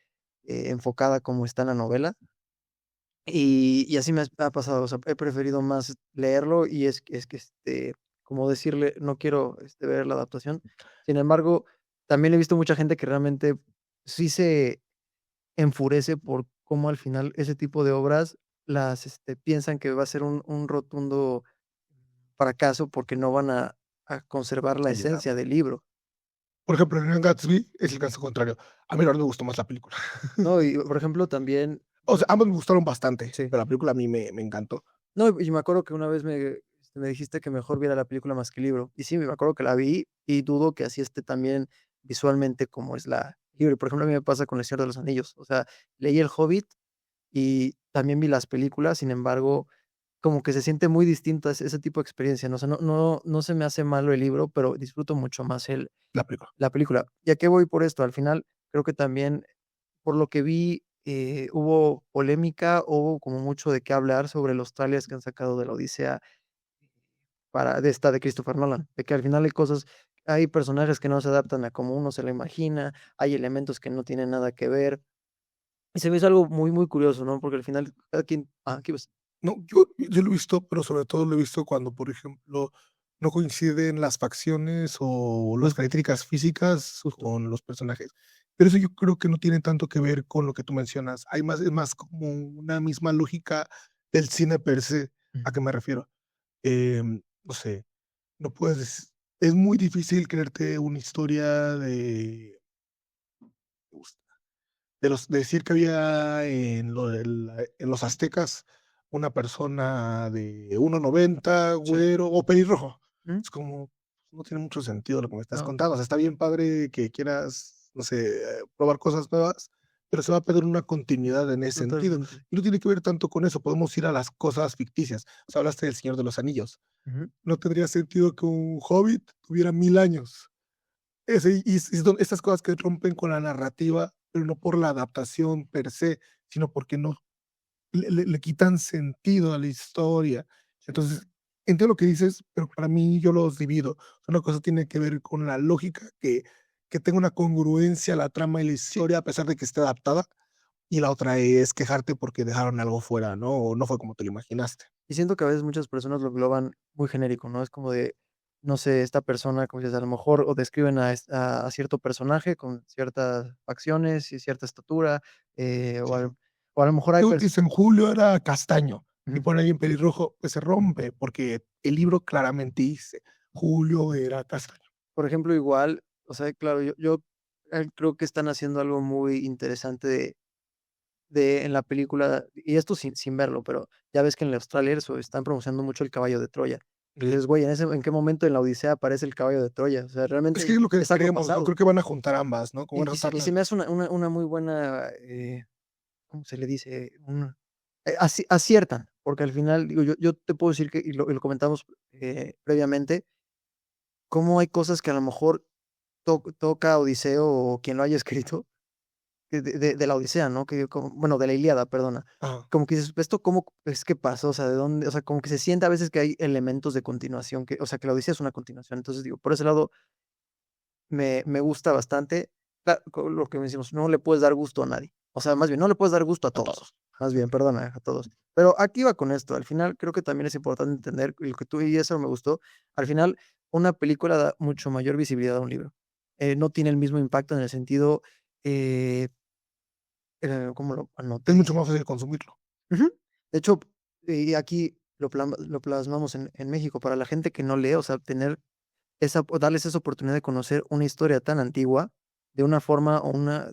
enfocada como está en la novela. Y así me ha pasado, o sea, he preferido más leerlo y es que, como decirle, no quiero, ver la adaptación. Sin embargo, también he visto mucha gente que realmente sí se enfurece por cómo al final ese tipo de obras piensan que va a ser un rotundo fracaso porque no van a conservar la a llegar. esencia del libro, Por ejemplo, en Gran Gatsby es el caso contrario. A mí la verdad me gustó más la película. ¿no? Y, por ejemplo, también O sea, ambos me gustaron bastante, sí. pero la película a mí me encantó. No, y me acuerdo que una vez me dijiste que mejor viera la película más que el libro. Y sí, me acuerdo que la vi y dudo que así esté también visualmente como es la libro. Por ejemplo, a mí me pasa con El Señor de los Anillos. O sea, leí El Hobbit y también vi las películas, sin embargo, como que se siente muy distinto ese tipo de experiencia, ¿no? O sea, no se me hace malo el libro, pero disfruto mucho más La película. la película. ¿Y a qué voy por esto? Al final, creo que también por lo que vi, hubo polémica, hubo como mucho de qué hablar sobre los trailers que han sacado de la Odisea de Christopher Nolan, de que al final hay personajes que no se adaptan a como uno se lo imagina, hay elementos que no tienen nada que ver, y se me hizo algo muy, muy curioso, ¿no? Porque al final cada quien ¿qué ibas? No, yo lo he visto, pero sobre todo lo he visto cuando, por ejemplo, no coinciden las facciones o las Justo, características físicas justo. con los personajes. Pero eso yo creo que no tiene tanto que ver con lo que tú mencionas. Es más como una misma lógica del cine per se. Ujú. ¿A qué me refiero? No sé, no puedes es muy difícil creerte una historia de decir que había en los aztecas una persona de 1.90 Sí. güero o pelirrojo. Ujú. Es como, no tiene mucho sentido lo que me estás No, contando. O sea, está bien padre que quieras, no sé, probar cosas nuevas, pero se va a perder una continuidad en ese sentido. totalmente. Y no tiene que ver tanto con eso, podemos ir a las cosas ficticias. O sea, hablaste del Señor de los Anillos. Ujú. No tendría sentido que un hobbit tuviera 1000 años. Es estas cosas que rompen con la narrativa, pero no por la adaptación per se, sino porque no le quitan sentido a la historia. Sí, Entonces, entiendo lo que dices, pero para mí yo los divido. Una cosa tiene que ver con la lógica, que tenga una congruencia la trama y la sí. historia, a pesar de que esté adaptada, y la otra es quejarte porque dejaron algo fuera, ¿no? O no fue como te lo imaginaste. Y siento que a veces muchas personas lo engloban muy genérico, ¿no? Es como de, no sé, esta persona, como dices, a lo mejor o describen a cierto personaje con ciertas facciones y cierta estatura, Sí. o a lo mejor hay Luego te dicen Julio era castaño, y ujú. por ahí en pelirrojo, pues se rompe, porque el libro claramente dice: "Julio era castaño". Por ejemplo, igual, o sea, claro, yo creo que están haciendo algo muy interesante en la película, y esto sin verlo, pero ya ves que en los trailers están promocionando mucho el caballo de Troya. Y dices, güey, ¿en qué momento en la Odisea aparece el caballo de Troya? O sea, Es que realmente es lo que es algo creemos, ¿no? pasado. Creo que van a juntar ambas, ¿no? Como van a Y se juntarla. me hace una muy buena, ¿cómo se le dice? Aciertan, porque al final, digo, yo te puedo decir que, y lo comentamos previamente, cómo hay cosas que a lo mejor toca Odiseo o quien lo haya escrito, de la Odisea, ¿no? Bueno, de la Ilíada, perdona. Ajá. Como que dices, ¿esto cómo es que pasó? O sea, ¿de dónde? O sea, como que se siente a veces que hay elementos de continuación, o sea, que la Odisea es una continuación. Entonces, digo, por ese lado me gusta bastante. Lo que decimos, no le puedes dar gusto a nadie. O sea, más bien, no le puedes dar gusto a A todos. todos. Más bien, perdona, a todos. Pero aquí va con esto. Al final, creo que también es importante entender y lo que tú y eso me gustó. Al final, una película da mucho mayor visibilidad a un libro. No tiene el mismo impacto en el sentido, eh, ¿cómo lo Es anoté? mucho más fácil consumirlo. Ujú. De hecho, y aquí lo plasmamos en México para la gente que no lee, o sea, darles esa oportunidad de conocer una historia tan antigua de una forma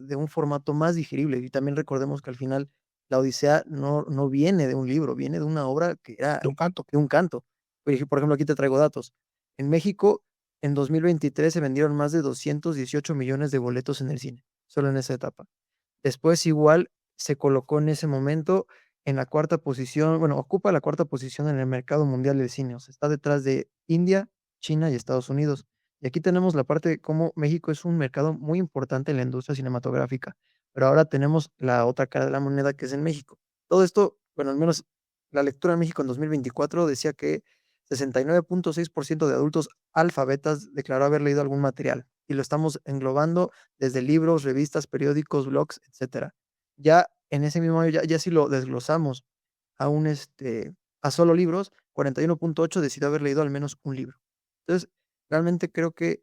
de un formato más digerible. Y también recordemos que al final la Odisea no viene de un libro, viene de una obra que era De un canto. de un canto. Por ejemplo, aquí te traigo datos. En México, en 2023 se vendieron más de 218 millones de boletos en el cine, solo en esa etapa. Después igual se colocó en ese momento en la cuarta posición, bueno, ocupa la cuarta posición en el mercado mundial del cine, o sea, está detrás de India, China y Estados Unidos. Y aquí tenemos la parte de cómo México es un mercado muy importante en la industria cinematográfica, pero ahora tenemos la otra cara de la moneda que es en México. Todo esto, bueno, al menos la lectura en México en 2024 decía que 69.6% de adultos alfabetas declaró haber leído algún material, y lo estamos englobando desde libros, revistas, periódicos, blogs, etcétera. Ya en ese mismo año, ya si lo desglosamos a a solo libros, 41.8 decidió haber leído al menos un libro. Entonces, realmente creo que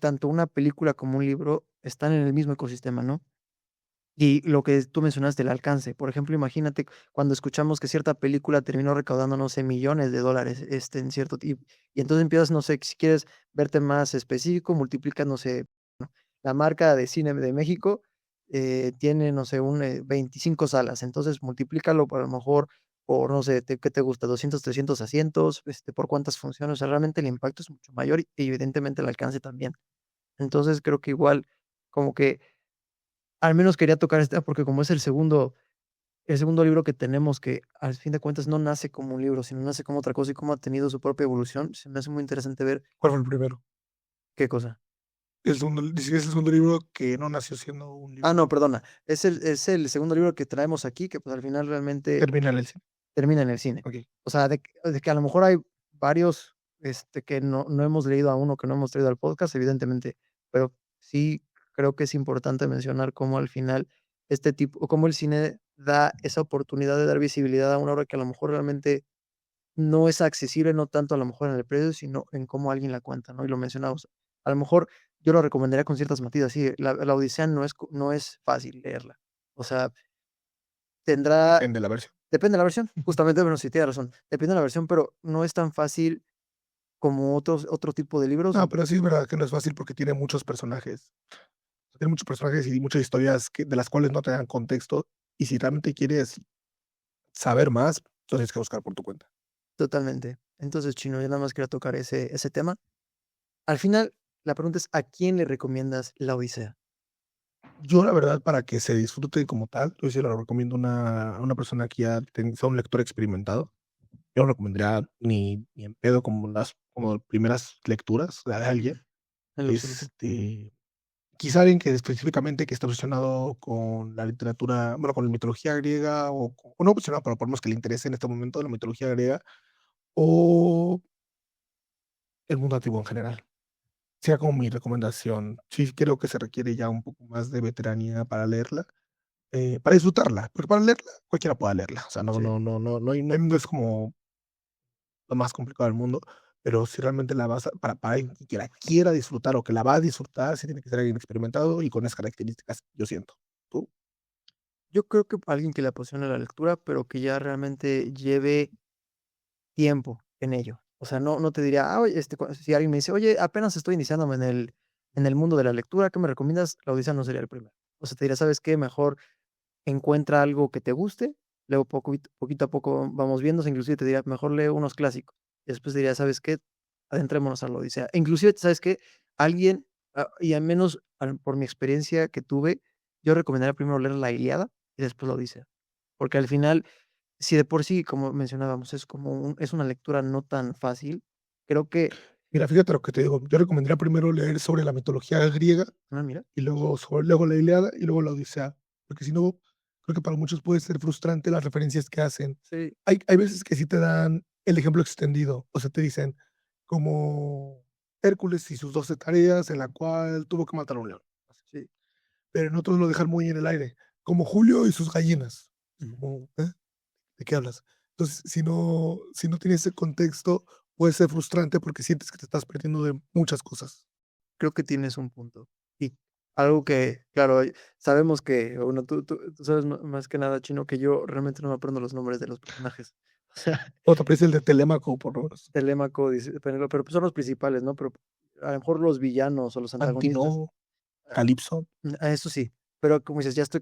tanto una película como un libro están en el mismo ecosistema, ¿no? Y lo que tú mencionaste, el alcance. Por ejemplo, imagínate cuando escuchamos que cierta película terminó recaudando, no sé, millones de dólares, en cierto tiempo. Y entonces empiezas, no sé, si quieres verte más específico, multiplicas, no sé, la marca de cine de México tiene, no sé, 25 salas. Entonces multiplícalo por a lo mejor por, no sé, ¿qué te gusta? 200 300 asientos, por cuántas funciones. O sea, realmente el impacto es mucho mayor y evidentemente el alcance también. Entonces creo que igual, como que al menos quería tocar porque como es el segundo libro que tenemos, que al fin de cuentas no nace como un libro, sino nace como otra cosa y cómo ha tenido su propia evolución, se me hace muy interesante ver ¿Cuál fue el primero? qué cosa. El segundo, dice que es el segundo libro que no nació siendo un Ah, libro. no, perdona, es el segundo libro que traemos aquí, que pues al final realmente Termina en el cine. termina en el cine. Ok. O sea, de que a lo mejor hay varios que no hemos leído aún o que no hemos traído al podcast, evidentemente, pero sí creo que es importante mencionar cómo al final o cómo el cine da esa oportunidad de dar visibilidad a una obra que a lo mejor realmente no es accesible, no tanto a lo mejor en el precio, sino en cómo alguien la cuenta, ¿no? Y lo mencionamos. A lo mejor yo lo recomendaría con ciertas matices, sí, la Odisea no es fácil leerla. O sea, tendrá Depende de la versión. depende de la versión, justamente, bueno, sí, tienes razón, depende de la versión, pero no es tan fácil como otro tipo de libros. No, pero sí es verdad que no es fácil porque tiene muchos personajes. Tiene muchos personajes y muchas historias de las cuales no te dan contexto. Y si realmente quieres saber más, entonces tienes que buscar por tu cuenta. Totalmente. Entonces, Chino, yo nada más quería tocar ese tema. Al final, la pregunta es, ¿a quién le recomiendas La Odisea? Yo, la verdad, para que se disfrute como tal, yo sí lo recomiendo a una persona que ya sea un lector experimentado. Yo no recomendaría ni en pedo como primeras lecturas de alguien. En lo absoluto. Quizá alguien que específicamente que está obsesionado con la literatura, bueno, con la mitología griega o no obsesionado, pero por lo menos que le interese en este momento la mitología griega o el mundo antiguo en general. Sea como mi recomendación. Sí creo que se requiere ya un poco más de veteranía para leerla, para disfrutarla, porque para leerla cualquiera puede leerla. O sea, Sí. no es como lo más complicado del mundo, pero si realmente la vas a para alguien que la quiera disfrutar o que la va a disfrutar, sí tiene que ser alguien experimentado y con esas características, yo siento. ¿Tú? Yo creo que alguien que le apasione la lectura, pero que ya realmente lleve tiempo en ello. O sea, no te diría, oye, si alguien me dice, oye, apenas estoy iniciándome en el mundo de la lectura, ¿qué me recomiendas? La Odisea no sería el primero. O sea, te diría, ¿sabes qué? Mejor encuentra algo que te guste, luego poquito a poco vamos viendo, inclusive te diría, mejor lee unos clásicos. Y después diría, ¿sabes qué? Adentrémonos a la Odisea. E inclusive, ¿sabes qué? Alguien, y al menos por mi experiencia que tuve, yo recomendaría primero leer la Ilíada y después la Odisea. Porque al final, si de por sí, como mencionábamos, es como es una lectura no tan fácil, creo que, Mira, fíjate lo que te digo, yo recomendaría primero leer sobre la mitología griega mira, y luego la Ilíada y luego la Odisea, porque si no, creo que para muchos puede ser frustrante las referencias que hacen. sí, Hay veces que sí te dan el ejemplo extendido, o sea, te dicen como Hércules y sus 12 tareas en la cual tuvo que matar a un león, sí. pero en otros lo dejan muy en el aire, como Julio y sus gallinas, Ujú. como, ¿de qué hablas? Entonces, si no tienes ese contexto, puede ser frustrante porque sientes que te estás perdiendo de muchas cosas. Creo que tienes un punto. Y algo que, claro, sabemos que, bueno, tú sabes más que nada, Chino, que yo realmente no me aprendo los nombres de los personajes. O sea, O te aparece el de Telémaco, por lo menos. Telémaco, pero pues son los principales, ¿no? Pero a lo mejor los villanos o los antagonistas, Antinoo, Calipso. a eso sí. Pero como dices, ya estoy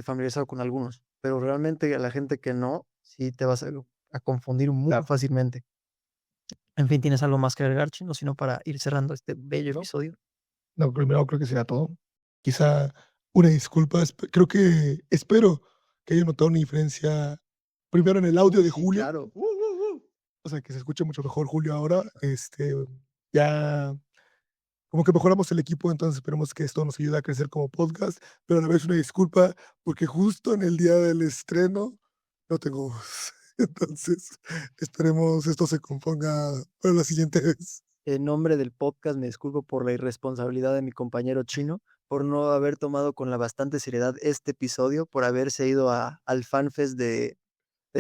familiarizado con algunos. Pero realmente a la gente que no, sí te vas a confundir muy Claro, fácilmente. En fin, ¿tienes algo más que agregar, Chino? Sino para ir cerrando este bello ¿no? episodio. No, primero creo que será todo. Quizá una disculpa, creo que espero que haya notado una diferencia, primero en el audio de Sí, Julio, claro. o sea, que se escuche mucho mejor Julio ahora, ya como que mejoramos el equipo, entonces esperemos que esto nos ayude a crecer como podcast, pero a la vez una disculpa, porque justo en el día del estreno no tengo voz. Entonces, esperemos esto se componga para la siguiente vez. En nombre del podcast, me disculpo por la irresponsabilidad de mi compañero Chino, por no haber tomado con la bastante seriedad este episodio, por haberse ido al FanFest de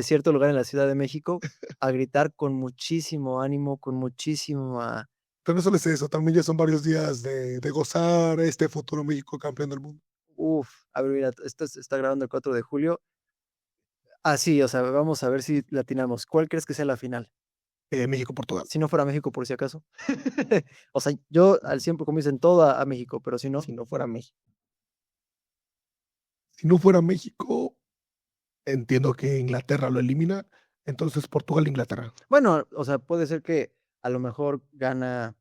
cierto lugar en la Ciudad de México a gritar con muchísimo ánimo, con muchísima... Pero no solo es eso, también ya son varios días de gozar este futuro México campeón del mundo. Uf, a ver, mira, esto se está grabando el 4 de julio. Ah, sí, o sea, vamos a ver si latinamos. ¿Cuál crees que sea la final? México-Portugal. Si no fuera México, por si acaso. O sea, yo al 100, como dicen, todo a México, pero si no, Si no fuera México. Si no fuera México, entiendo que Inglaterra lo elimina, entonces Portugal-Inglaterra. bueno, o sea, puede ser que a lo mejor gana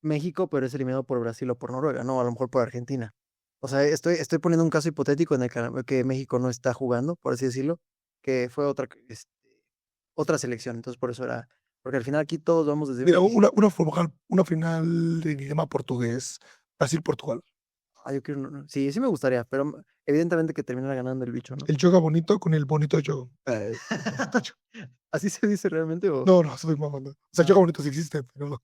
México, pero es eliminado por Brasil o por Noruega, no, a lo mejor por Argentina. O sea, estoy poniendo un caso hipotético en el que México no está jugando, por así decirlo, que fue otra selección. Entonces, por eso era, porque al final aquí todos vamos desde un Mira, inicio. una final en idioma portugués, Brasil-Portugal. Yo quiero, sí, sí me gustaría, pero evidentemente que terminara ganando el bicho, ¿no? El yoga bonito con el bonito yoga. ¿Así se dice realmente o? No, no, soy mamando. O sea, Ah, yoga bonito sí existe, pero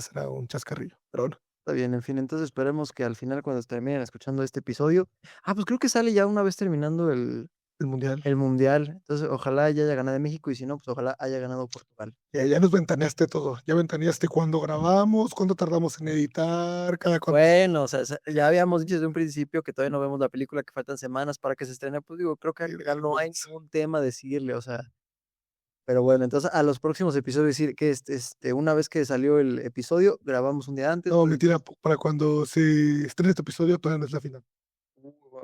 será un chascarrillo. Pero bueno, está bien, en fin, entonces esperemos que al final cuando terminen escuchando este episodio, pues creo que sale ya una vez terminando el mundial. el mundial. Entonces, ojalá ya haya ganado México y si no, pues ojalá haya ganado Portugal. Ya nos ventaneaste todo. Ya ventaneaste cuándo grabamos, cuándo tardamos en editar, cada cuánto. Bueno, o sea, ya habíamos dicho desde un principio que todavía no vemos la película, que faltan semanas para que se estrene. Pues digo, creo que Qué acá no hay vergüenza. ningún tema de seguirle, o sea. Pero bueno, entonces a los próximos episodios, decir que una vez que salió el episodio, grabamos un día antes. No, mentira, para cuando se estrene este episodio todavía no es la final.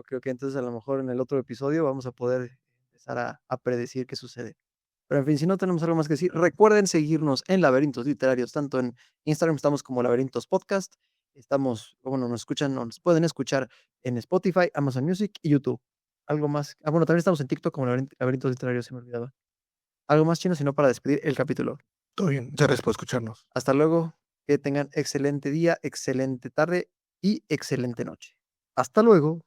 Creo que entonces a lo mejor en el otro episodio vamos a poder empezar a predecir qué sucede. Pero en fin, si no tenemos algo más que decir, recuerden seguirnos en Laberintos Literarios, tanto en Instagram estamos como Laberintos Podcast, estamos, bueno, nos pueden escuchar en Spotify, Amazon Music y YouTube. Algo más. Bueno, también estamos en TikTok como Laberintos Literarios, se me olvidaba. Algo más, Chino, sino para despedir el capítulo. Todo bien, muchas gracias por escucharnos. Hasta luego, que tengan excelente día, excelente tarde y excelente noche. Hasta luego.